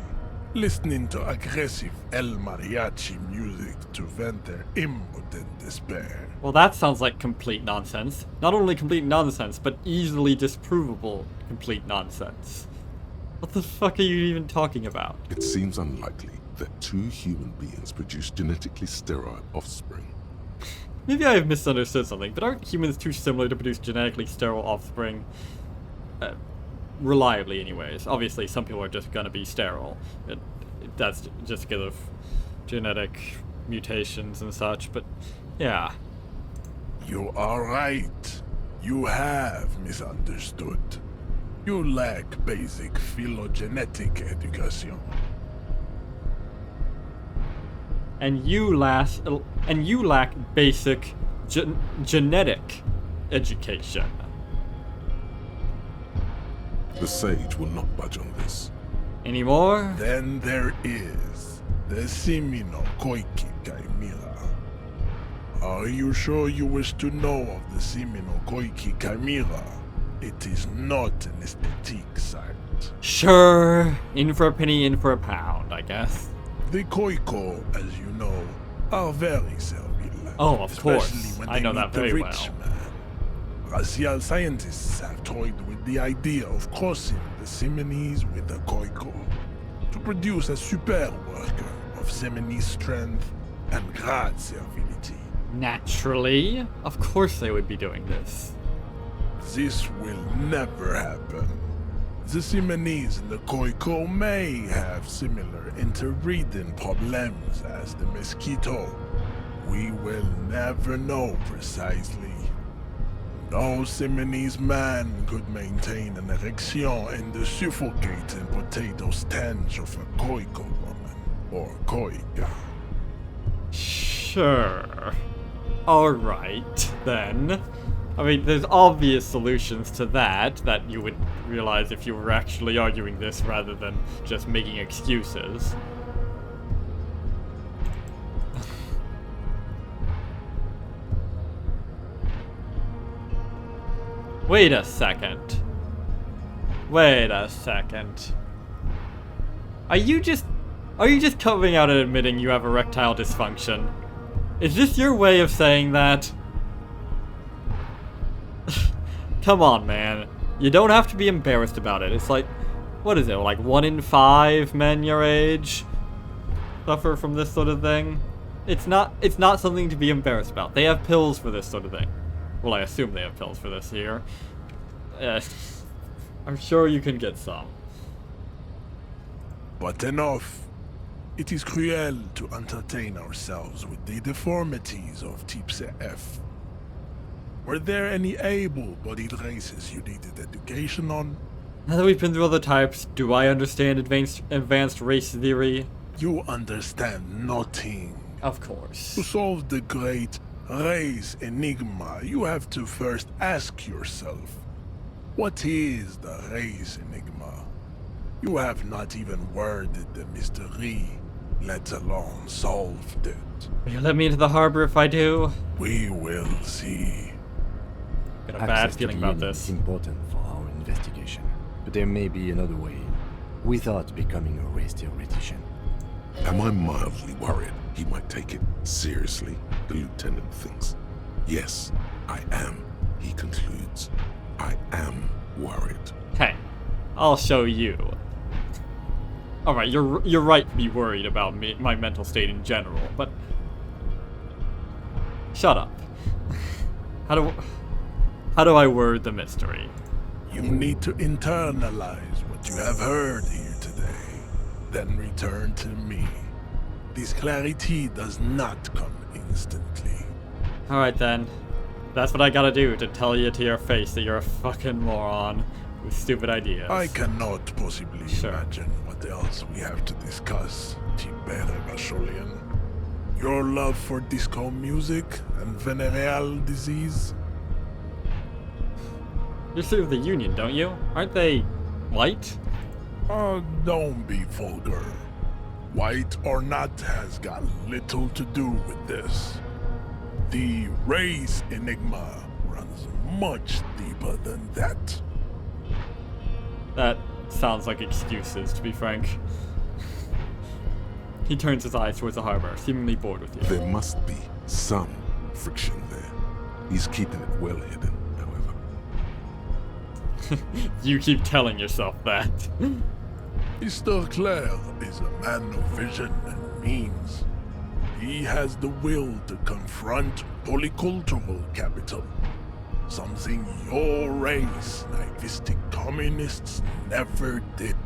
listening to aggressive El Mariachi music to vent their impotent despair. Well, that sounds like complete nonsense. Not only complete nonsense, but easily disprovable complete nonsense. What the fuck are you even talking about? It seems unlikely that two human beings produce genetically sterile offspring. Maybe I have misunderstood something, but aren't humans too similar to produce genetically sterile offspring? Reliably, anyways. Obviously, some people are just gonna be sterile. That's just because of genetic mutations and such, but yeah. You are right. You have misunderstood. You lack basic phylogenetic education. And you lack basic genetic education. The sage will not budge on this. Anymore? Then there is the Simino Koiki Chimera. Are you sure you wish to know of the Simino Koiki Chimera? It is not an aesthetic site. Sure. In for a penny, in for a pound, I guess. The Koiko, as you know, are very servile. Oh, of course. Especially when I they know meet that the very rich well. man. Racial scientists have toyed with the idea of crossing the Seminese with the Koiko to produce a super worker of Seminese strength and grad servility. Naturally. Of course they would be doing this. This will never happen. The Seminese and the Koiko may have similar interbreeding problems as the mosquito. We will never know precisely. No Seminese man could maintain an erection in the suffocating potato stench of a Koiko woman or Koika. Sure. Alright, then. I mean, there's obvious solutions to that you would realize if you were actually arguing this rather than just making excuses. Wait a second. Wait a second. Are you just coming out and admitting you have erectile dysfunction? Is this your way of saying that? Come on, man. You don't have to be embarrassed about it. It's like, what is it, like 1 in 5 men your age suffer from this sort of thing? It's not something to be embarrassed about. They have pills for this sort of thing. Well, I assume they have pills for this here. I'm sure you can get some. But enough. It is cruel to entertain ourselves with the deformities of Type F. Were there any able-bodied races you needed education on? Now that we've been through all the types, do I understand advanced race theory? You understand nothing. Of course. To solve the great race enigma, you have to first ask yourself, what is the race enigma? You have not even worded the mystery, let alone solved it. Will you let me into the harbor if I do? We will see. Got a bad Access to feeling the about union this. is important for our investigation, but there may be another way without becoming a race theoretician. Am I mildly worried he might take it seriously? The lieutenant thinks. Yes, I am, he concludes. I am worried. Hey, I'll show you. All right, you're right to be worried about my mental state in general, but shut up. How do I word the mystery? You need to internalize what you have heard here today, then return to me. This clarity does not come instantly. All right then, that's what I gotta do to tell you to your face that you're a fucking moron with stupid ideas. I cannot possibly Sure. imagine what else we have to discuss, Tibere Vasholian. Your love for disco music and venereal disease? You serve the Union, don't you? Aren't they white? Oh, don't be vulgar. White or not has got little to do with this. The race enigma runs much deeper than that. That sounds like excuses, to be frank. He turns his eyes towards the harbor, seemingly bored with you. There must be some friction there. He's keeping it well hidden, however. You keep telling yourself that. Mr. Clare is a man of vision and means. He has the will to confront polycultural capital. Something your race, naivistic communists, never did.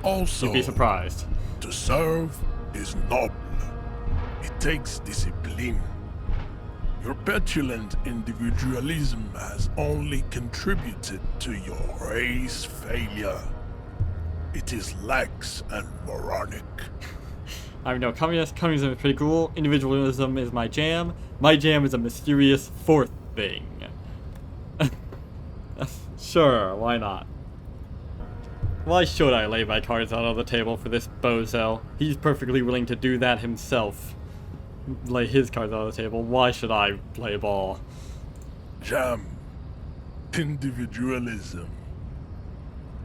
Also, You'd be surprised. to serve is noble. It takes discipline. Your petulant individualism has only contributed to your race failure. It is lax and moronic. I know communism is pretty cool. Individualism is my jam. My jam is a mysterious fourth thing. Sure, why not? Why should I lay my cards out on the table for this bozo? He's perfectly willing to do that himself. Lay his cards out on the table. Why should I play ball? Jam. Individualism.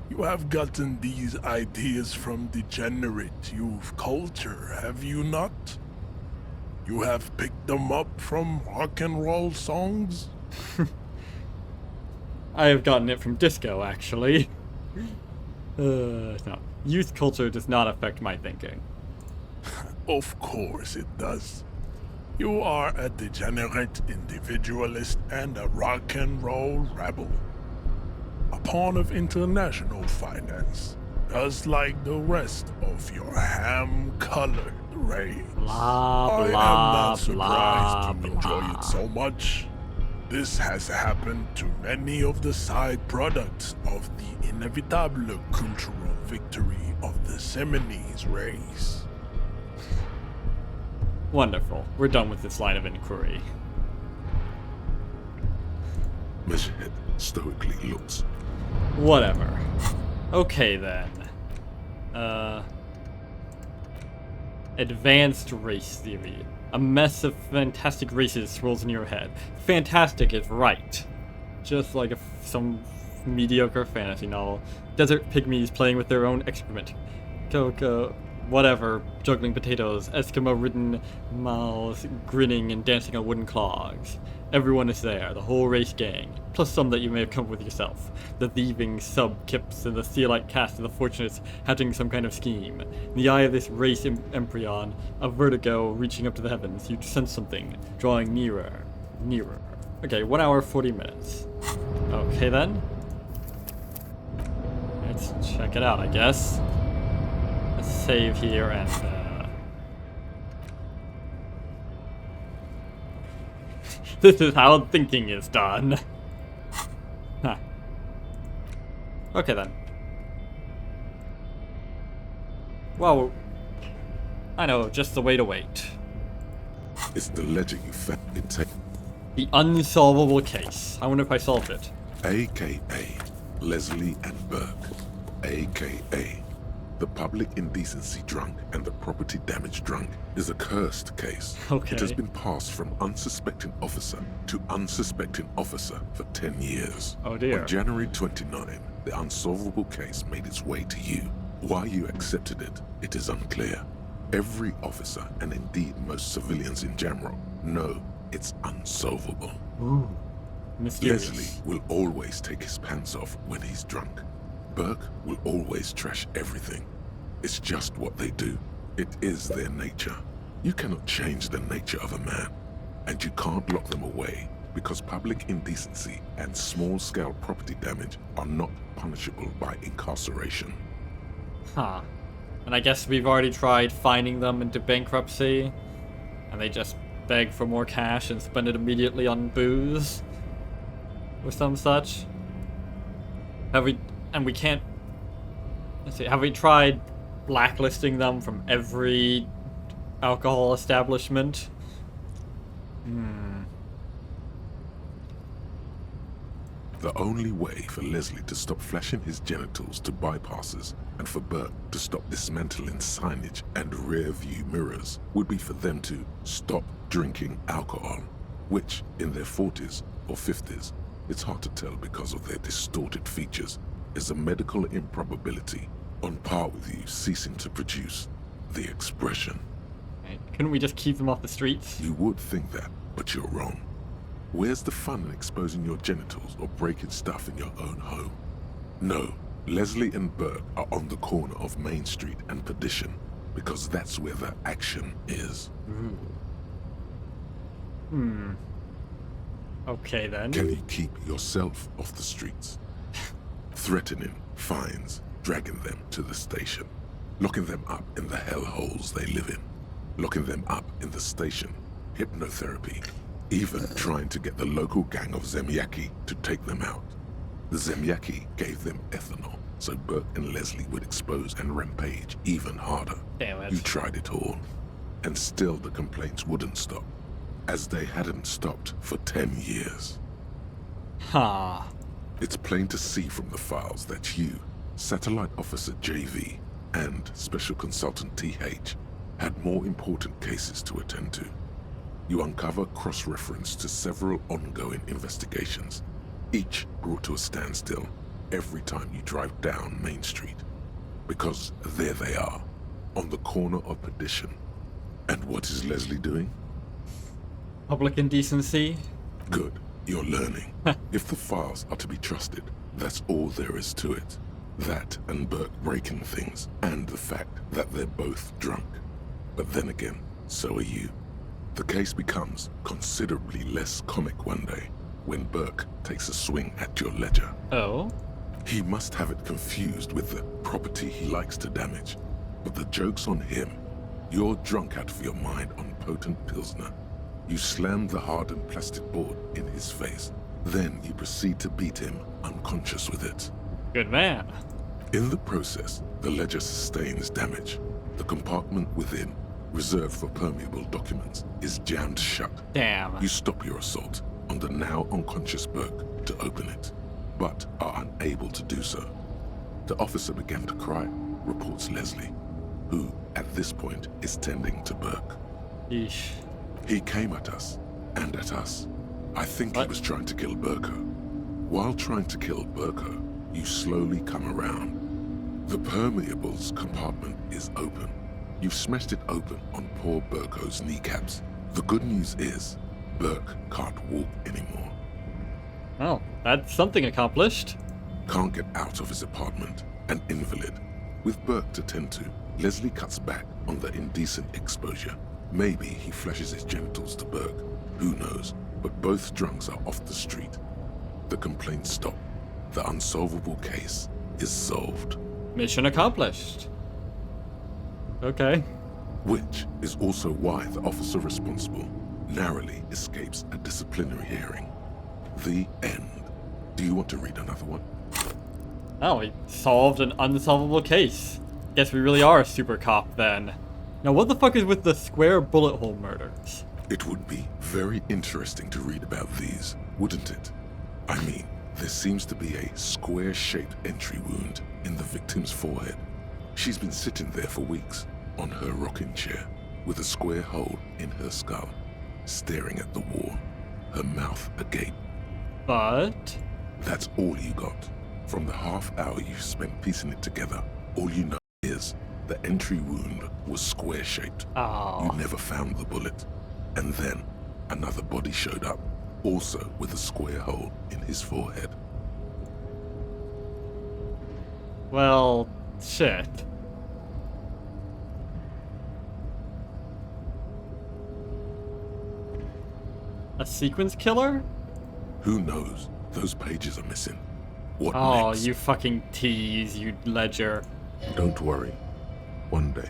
You have gotten these ideas from degenerate youth culture, have you not? You have picked them up from rock and roll songs? I have gotten it from disco, actually. No. Youth culture does not affect my thinking. Of course it does. You are a degenerate individualist and a rock and roll rebel. A pawn of international finance, just like the rest of your ham-colored race. Blah, I am blah, not surprised blah, you enjoy blah. it so much. This has happened to many of the side products of the inevitable cultural victory of the Seminoles race. Wonderful. We're done with this line of inquiry. Measurehead stoically looks. Whatever. Okay then. Advanced race theory. A mess of fantastic races swirls in your head. Fantastic is right. Just like some mediocre fantasy novel. Desert pygmies playing with their own excrement. Cocoa, whatever, juggling potatoes, Eskimo-ridden mouths grinning and dancing on wooden clogs. Everyone is there, the whole race gang, plus some that you may have come up with yourself. The thieving sub-kips and the Sealite cast of the fortunates hatching some kind of scheme. In the eye of this race embryon, a vertigo reaching up to the heavens, you sense something, drawing nearer, nearer. Okay, 1 hour, 40 minutes. Okay then. Let's check it out, I guess. Let's save here and, This is how thinking is done. Huh. Okay then. Well, I know just the way to wait. It's the ledger you found in The unsolvable case. I wonder if I solved it. AKA Leslie and Burke, AKA the public indecency drunk and the property damage drunk, is a cursed case. Okay. It has been passed from unsuspecting officer to unsuspecting officer for 10 years. Oh dear. On January 29, the unsolvable case made its way to you. Why you accepted it, it is unclear. Every officer, and indeed most civilians in general, know it's unsolvable. Ooh. Mysterious. Leslie will always take his pants off when he's drunk. Burke will always trash everything. It's just what they do. It is their nature. You cannot change the nature of a man, and you can't lock them away because public indecency and small-scale property damage are not punishable by incarceration. Huh. And I guess we've already tried finding them into bankruptcy, and they just beg for more cash and spend it immediately on booze or some such. Have we... and we can't... let's see, have we tried blacklisting them from every alcohol establishment? The only way for Leslie to stop flashing his genitals to bypassers and for Burke to stop dismantling signage and rear-view mirrors would be for them to stop drinking alcohol, which, in their 40s or 50s, it's hard to tell because of their distorted features, is a medical improbability on par with you ceasing to produce the expression. Right. Couldn't we just keep them off the streets? You would think that, but you're wrong. Where's the fun in exposing your genitals or breaking stuff in your own home? No, Leslie and Burke are on the corner of Main Street and Perdition because that's where the action is. Okay then. Can you keep yourself off the streets? Threatening fines, dragging them to the station, locking them up in the hellholes they live in, locking them up in the station, hypnotherapy, even trying to get the local gang of Zemyaki to take them out. The Zemyaki gave them ethanol, so Burke and Leslie would expose and rampage even harder. Damn it. You tried it all, and still the complaints wouldn't stop, as they hadn't stopped for 10 years. Huh. It's plain to see from the files that you, Satellite Officer JV, and Special Consultant TH had more important cases to attend to. You uncover cross-reference to several ongoing investigations, each brought to a standstill every time you drive down Main Street. Because there they are, on the corner of Perdition. And what is Leslie doing? Public indecency? Good, you're learning. If the files are to be trusted, that's all there is to it. That and Burke breaking things, and the fact that they're both drunk. But then again, so are you. The case becomes considerably less comic one day when Burke takes a swing at your ledger. Oh? He must have it confused with the property he likes to damage. But the joke's on him. You're drunk out of your mind on potent Pilsner. You slam the hardened plastic board in his face. Then you proceed to beat him unconscious with it. Good man. In the process, the ledger sustains damage. The compartment within, reserved for permeable documents, is jammed shut. Damn. You stop your assault on the now unconscious Burke to open it, but are unable to do so. The officer began to cry, reports Leslie, who, at this point, is tending to Burke. Yeesh. He came at us, and at us. I think he was trying to kill Burko. While trying to kill Burko, you slowly come around. The permeables compartment is open. You've smashed it open on poor Burko's kneecaps. The good news is, Burke can't walk anymore. Oh, that's something accomplished. Can't get out of his apartment, an invalid. With Burke to tend to, Leslie cuts back on the indecent exposure. Maybe he flashes his genitals to Burke. Who knows? But both drunks are off the street. The complaints stop. The unsolvable case is solved. Mission accomplished. Okay. Which is also why the officer responsible narrowly escapes a disciplinary hearing. The end. Do you want to read another one? Oh, we solved an unsolvable case. Guess we really are a super cop then. Now what the fuck is with the square bullet hole murders? It would be very interesting to read about these, wouldn't it? I mean, there seems to be a square-shaped entry wound in the victim's forehead. She's been sitting there for weeks, on her rocking chair, with a square hole in her skull, staring at the wall, her mouth agape. But... That's all you got. From the half hour you spent piecing it together, all you know is the entry wound was square-shaped. Oh. You never found the bullet. And then, another body showed up, also with a square hole in his forehead. Well, shit. A sequence killer? Who knows? Those pages are missing. What Oh, next? you fucking tease, you ledger. Don't worry. One day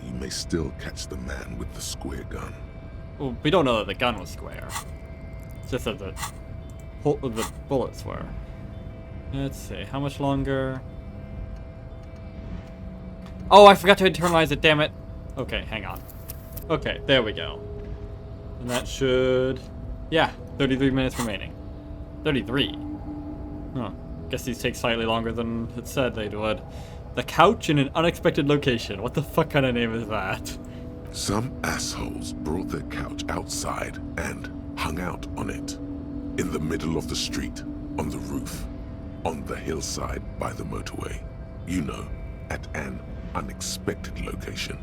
you may still catch the man with the square gun. Well, we don't know that the gun was square. Just that the bullets were. Let's see, how much longer? Oh, I forgot to internalize it, damn it. Okay, hang on. Okay, there we go. And that should... Yeah, 33 minutes remaining. 33? Huh. Guess these take slightly longer than it said they would. The couch in an unexpected location. What the fuck kind of name is that? Some assholes brought their couch outside and hung out on it. In the middle of the street, on the roof, on the hillside by the motorway. You know, at an unexpected location.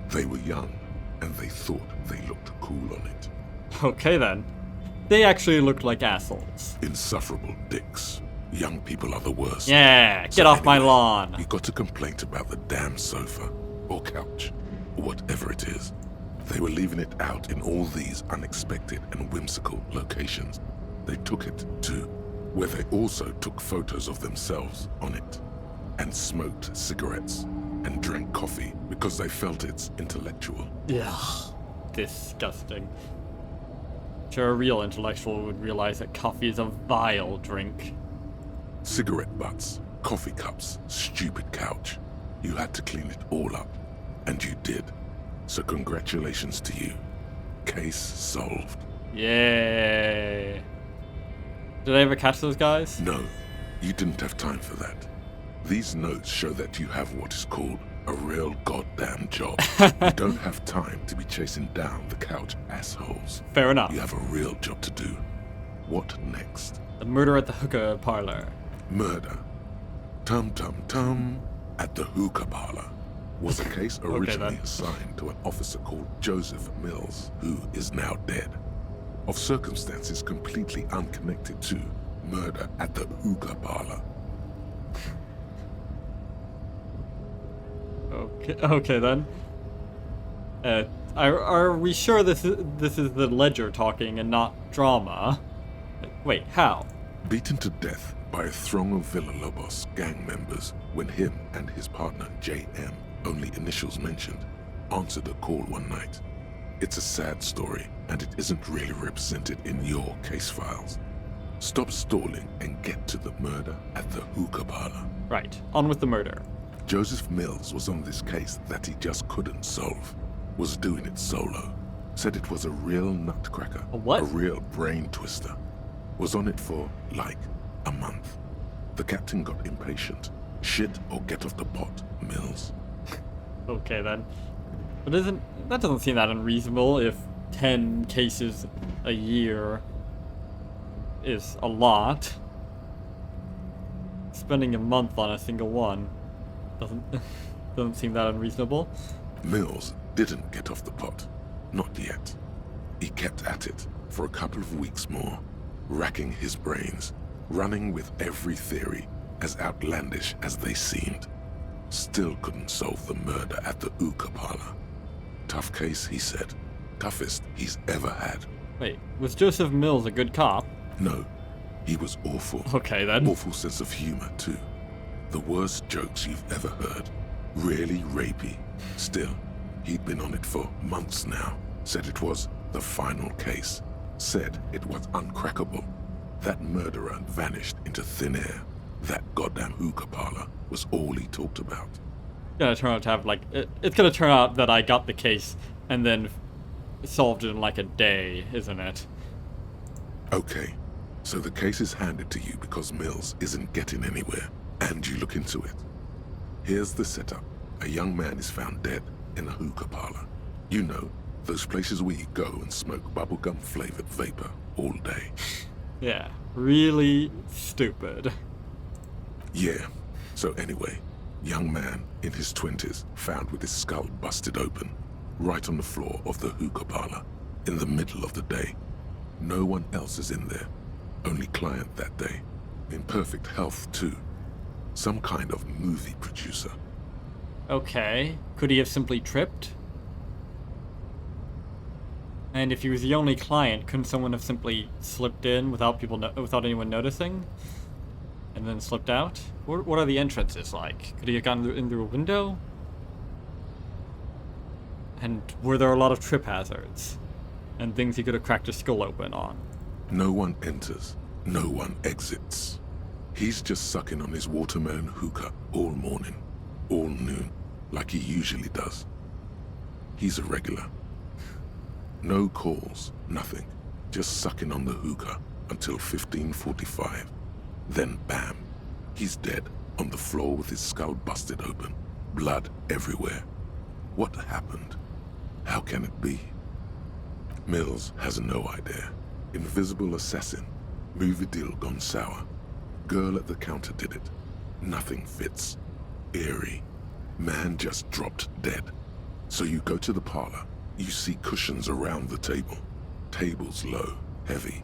They were young, and they thought they looked cool on it. Okay then. They actually looked like assholes. Insufferable dicks. Young people are the worst. Yeah, get So off my anyway, lawn. You got a complaint about the damn sofa, or couch, or whatever it is. They were leaving it out in all these unexpected and whimsical locations. They took it to where they also took photos of themselves on it, and smoked cigarettes, and drank coffee because they felt it's intellectual. Ugh, disgusting. Sure, a real intellectual would realize that coffee is a vile drink. Cigarette butts, coffee cups, stupid couch. You had to clean it all up, and you did. So congratulations to you. Case solved. Yay. Did I ever catch those guys? No, you didn't have time for that. These notes show that you have what is called a real goddamn job. You don't have time to be chasing down the couch assholes. Fair enough. You have a real job to do. What next? The murder at the hookah parlor. Murder. Tum tum tum at the hookah parlor was a case originally then. assigned to an officer called Joseph Mills, who is now dead, of circumstances completely unconnected to murder at the hookah parlor. Okay then. Are we sure this is the ledger talking and not drama? Wait, how? Beaten to death by a throng of Villalobos gang members when him and his partner J.M., only initials mentioned, answered a call one night. It's a sad story, and it isn't really represented in your case files. Stop stalling and get to the murder at the hookah parlor. Right, on with the murder. Joseph Mills was on this case that he just couldn't solve. Was doing it solo. Said it was a real nutcracker. A what? A real brain twister. Was on it for, like, a month. The captain got impatient. Shit or get off the pot, Mills. Okay then. But that doesn't seem that unreasonable if 10 cases a year is a lot. Spending a month on a single one doesn't seem that unreasonable. Mills didn't get off the pot. Not yet. He kept at it for a couple of weeks more, racking his brains, running with every theory, as outlandish as they seemed. Still couldn't solve the murder at the hookah parlor. Tough case, he said. Toughest he's ever had. Wait, was Joseph Mills a good cop? No, he was awful. Okay then. Awful sense of humor, too. The worst jokes you've ever heard. Really rapey. Still, he'd been on it for months now. Said it was the final case. Said it was uncrackable. That murderer vanished into thin air. That goddamn hookah parlor was all he talked about. It's gonna turn out to have it's gonna turn out that I got the case and then solved it in like a day, isn't it? Okay, so the case is handed to you because Mills isn't getting anywhere, and you look into it. Here's the setup. A young man is found dead in a hookah parlor. You know, those places where you go and smoke bubblegum-flavored vapor all day. Yeah, really stupid. Yeah, so anyway, young man in his 20s found with his skull busted open, right on the floor of the hookah parlor, in the middle of the day. No one else is in there, only client that day. In perfect health, too. Some kind of movie producer. Okay, could he have simply tripped? And if he was the only client, couldn't someone have simply slipped in without without anyone noticing, and then slipped out? What are the entrances like? Could he have gone in through a window? And were there a lot of trip hazards and things he could have cracked his skull open on? No one enters, no one exits. He's just sucking on his watermelon hookah all morning, all noon, like he usually does. He's a regular. No calls, nothing. Just sucking on the hookah until 15:45. Then bam, he's dead on the floor with his skull busted open. Blood everywhere. What happened? How can it be? Mills has no idea. Invisible assassin. Movie deal gone sour. Girl at the counter did it. Nothing fits. Eerie. Man just dropped dead. So you go to the parlor. You see cushions around the table. Table's low, heavy,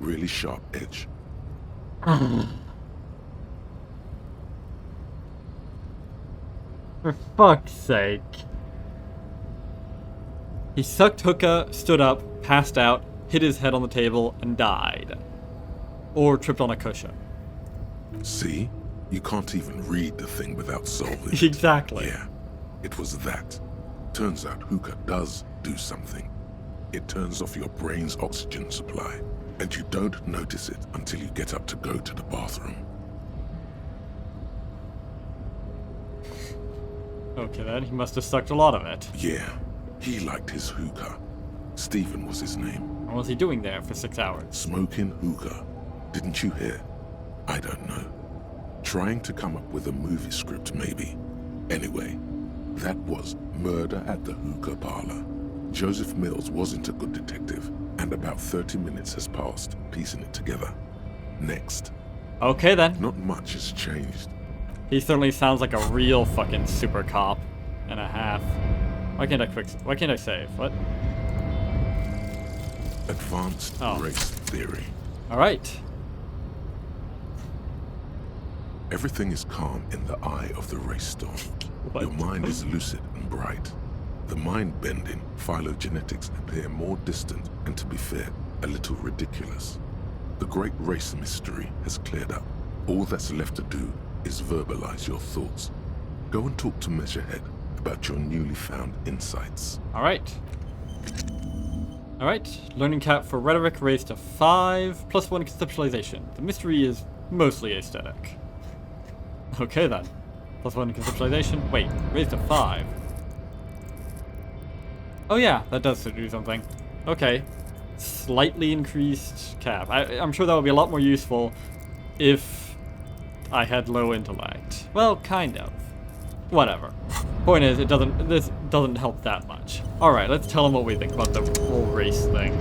really sharp edge. For fuck's sake. He sucked hookah, stood up, passed out, hit his head on the table, and died. Or tripped on a cushion. See? You can't even read the thing without solving it. Exactly. Yeah, it was that. Turns out hookah does do something. It turns off your brain's oxygen supply, and you don't notice it until you get up to go to the bathroom. Okay then, he must have sucked a lot of it. Yeah, he liked his hookah. Stephen was his name. What was he doing there for 6 hours? Smoking hookah. Didn't you hear? I don't know. Trying to come up with a movie script, maybe. Anyway, that was murder at the hookah parlor. Joseph Mills wasn't a good detective, and about 30 minutes has passed, piecing it together. Next. Okay then. Not much has changed. He certainly sounds like a real fucking super cop and a half. Why can't I save? What? Advanced race theory. Alright. Everything is calm in the eye of the race storm. What? Your mind is lucid and bright. The mind-bending phylogenetics appear more distant and, to be fair, a little ridiculous. The great race mystery has cleared up. All that's left to do is verbalize your thoughts. Go and talk to Measurehead about your newly found insights. Alright. Alright. Learning cap for rhetoric raised to 5, +1 conceptualization. The mystery is mostly aesthetic. Okay then. +1 conceptualization. Wait, raised to 5. Oh yeah, that does do something. Okay. Slightly increased cap. I'm sure that would be a lot more useful if I had low intellect. Well, kind of. Whatever. Point is, this doesn't help that much. Alright, let's tell him what we think about the whole race thing.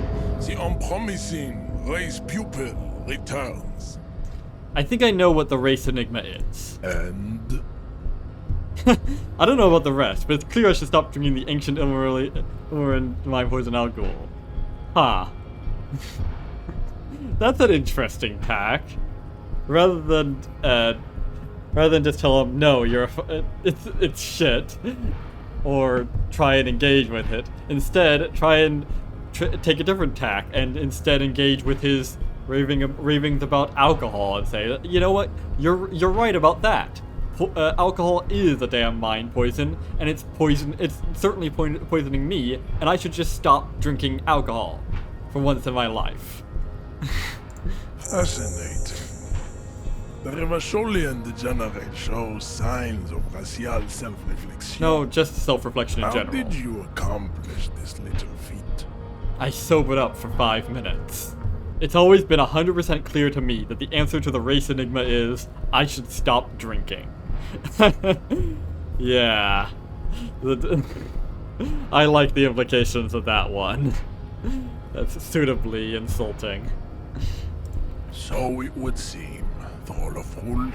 The unpromising race pupil returns. I think I know what the race enigma is. And I don't know about the rest, but it's clear I should stop drinking the ancient Ilmarin my poison Ghul. Huh. That's an interesting tack. Rather than just tell him, no, it's shit, or try and engage with it. Instead, try and take a different tack, and instead engage with his ravings about alcohol and say, you know what, you're right about that. Alcohol is a damn mind poison, and it's certainly poisoning me, and I should just stop drinking alcohol for once in my life. fascinating. The Revacholian degenerate shows signs of racial self-reflection. No, just self-reflection in How general. did you accomplish this little feat? I sobered up for 5 minutes. It's always been 100% clear to me that the answer to the race enigma is, I should stop drinking. Yeah. I like the implications of that one. That's suitably insulting. So it would seem, Throllerful.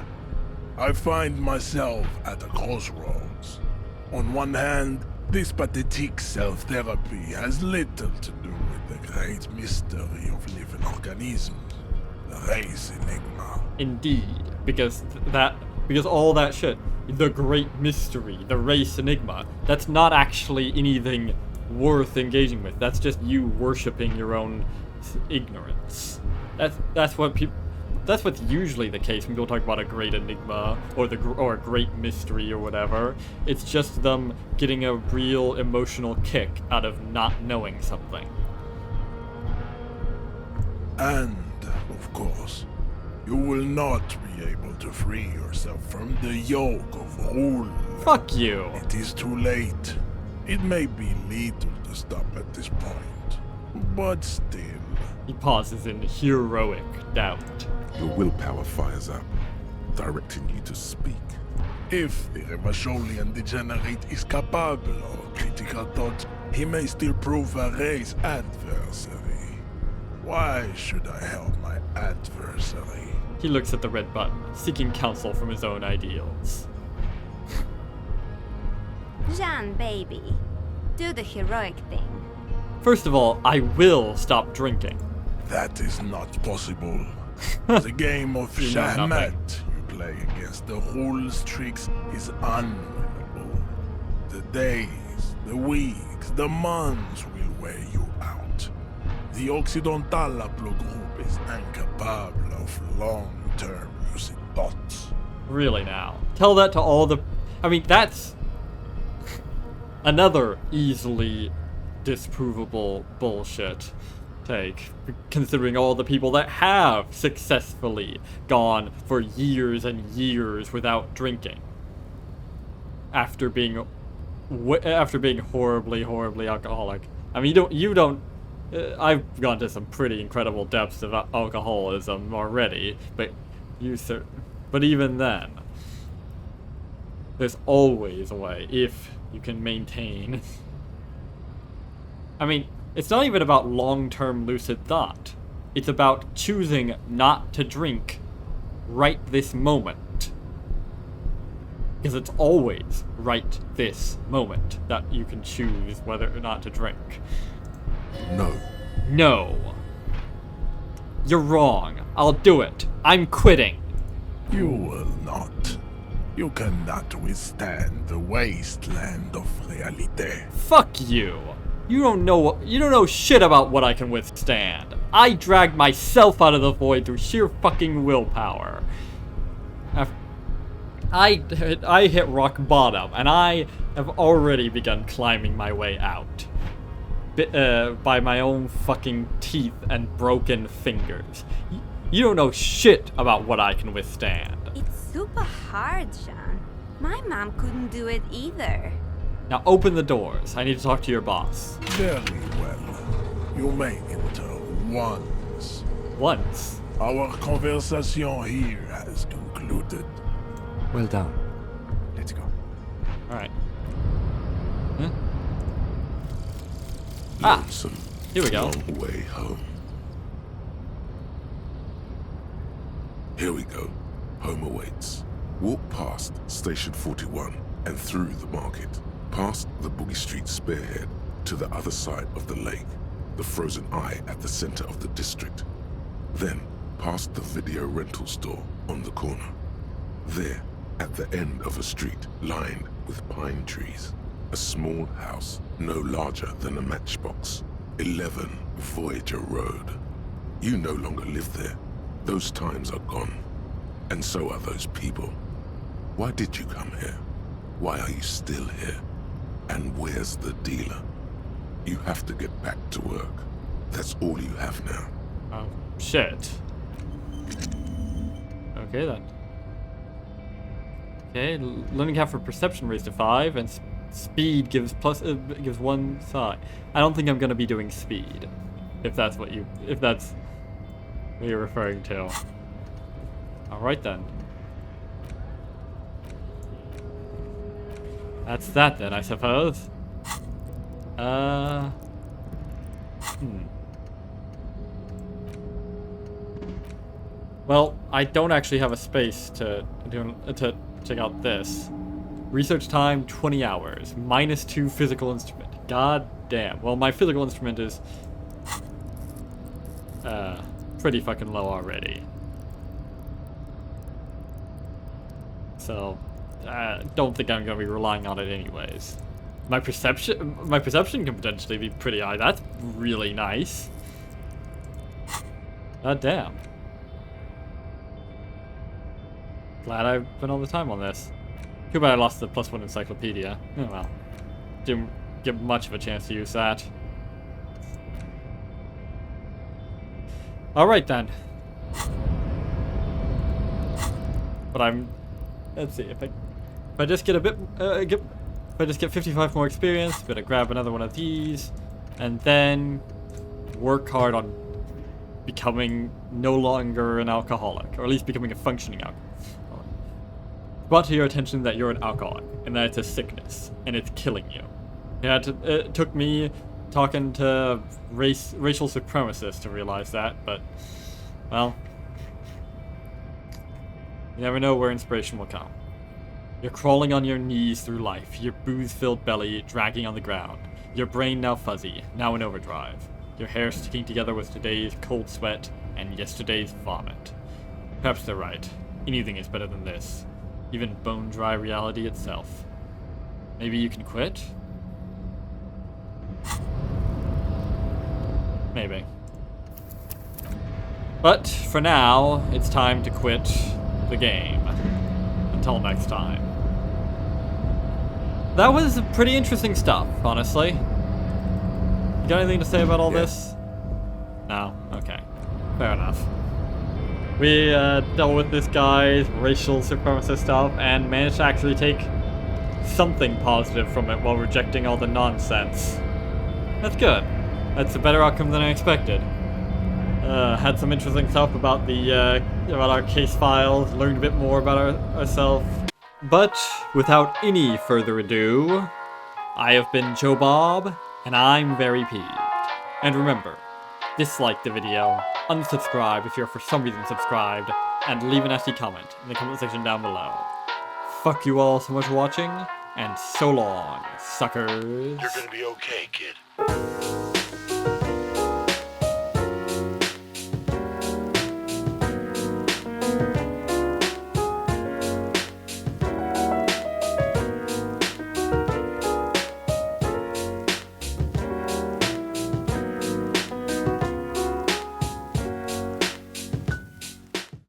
I find myself at a crossroads. On one hand, this pathetic self-therapy has little to do with the great mystery of living organisms, the race enigma. Indeed, because all that shit, the great mystery, the race enigma, that's not actually anything worth engaging with. That's just you worshipping your own ignorance. That's what's usually the case when people talk about a great enigma or a great mystery or whatever. It's just them getting a real emotional kick out of not knowing something. And, of course, you will not be able to free yourself from the yoke of Ghul. Fuck you. It is too late. It may be lethal to stop at this point, but still. He pauses in heroic doubt. Your willpower fires up, directing you to speak. If the Revacholian degenerate is capable of critical thought, he may still prove a race adversary. Why should I help my adversary? He looks at the red button, seeking counsel from his own ideals. Jean, baby, do the heroic thing. First of all, I will stop drinking. That is not possible. The game of You know Shahmat nothing. you play against the Ghul's tricks is unwinnable. The days, the weeks, the months will wear you out. The Occidental Aplo group is incapable of long-term lucid thoughts. Really now. Tell that to all the... I mean, that's... another easily disprovable bullshit take, considering all the people that have successfully gone for years and years without drinking after being horribly alcoholic. I mean, you don't I've gone to some pretty incredible depths of alcoholism already, but even then, there's always a way if you can maintain. I mean, it's not even about long-term lucid thought. It's about choosing not to drink right this moment. Because it's always right this moment that you can choose whether or not to drink. No. No. You're wrong. I'll do it. I'm quitting. You will not. You cannot withstand the wasteland of realite. Fuck you. You don't know shit about what I can withstand. I dragged myself out of the void through sheer fucking willpower. I hit rock bottom, and I have already begun climbing my way out. By my own fucking teeth and broken fingers. You don't know shit about what I can withstand. It's super hard, Jean. My mom couldn't do it either. Now open the doors. I need to talk to your boss. Very well. You may enter once. Once? Our conversation here has concluded. Well done. Let's go. Alright. Huh? Ah, Lonesome. here we go. Long way home. Here we go. Home awaits. Walk past Station 41 and through the market, past the Boogie Street spearhead to the other side of the lake, the frozen eye at the center of the district. Then, past the video rental store on the corner. There, at the end of a street lined with pine trees, a small house no larger than a matchbox. 11 Voyager Road. You no longer live there. Those times are gone. And so are those people. Why did you come here? Why are you still here? And where's the dealer? You have to get back to work. That's all you have now. Oh, shit. Okay, then. Okay, learning how for perception raised to 5, and speed gives gives 1 side. I don't think I'm gonna be doing speed, if that's what you're referring to. All right then. That's that then, I suppose. Well, I don't actually have a space to check out this. Research time 20 hours. -2 physical instrument. God damn. Well, my physical instrument is pretty fucking low already. So, don't think I'm gonna be relying on it anyways. My perception can potentially be pretty high. That's really nice. God damn. Glad I spent all the time on this. Too bad I lost the +1 encyclopedia. Oh well. Didn't get much of a chance to use that. Alright then. But let's see, if I just get a bit, if I just get 55 more experience, better grab another one of these, and then work hard on becoming no longer an alcoholic, or at least becoming a functioning alcoholic. Brought to your attention that you're an alcoholic, and that it's a sickness, and it's killing you. It took me talking to racial supremacists to realize that, but, well, you never know where inspiration will come. You're crawling on your knees through life, your booze-filled belly dragging on the ground, your brain now fuzzy, now in overdrive, your hair sticking together with today's cold sweat and yesterday's vomit. Perhaps they're right. Anything is better than this. Even bone-dry reality itself. Maybe you can quit? Maybe. But, for now, it's time to quit the game. Until next time. That was pretty interesting stuff, honestly. You got anything to say about all this? No? Okay. Fair enough. We dealt with this guy's racial supremacist stuff and managed to actually take something positive from it while rejecting all the nonsense. That's good. That's a better outcome than I expected. Had some interesting stuff about the about our case files, learned a bit more about ourselves. But without any further ado, I have been Joe Bob, and I'm very peeved. And remember, dislike the video, unsubscribe if you're for some reason subscribed, and leave a nasty comment in the comment section down below. Fuck you all so much for watching, and so long, suckers. You're gonna be okay, kid.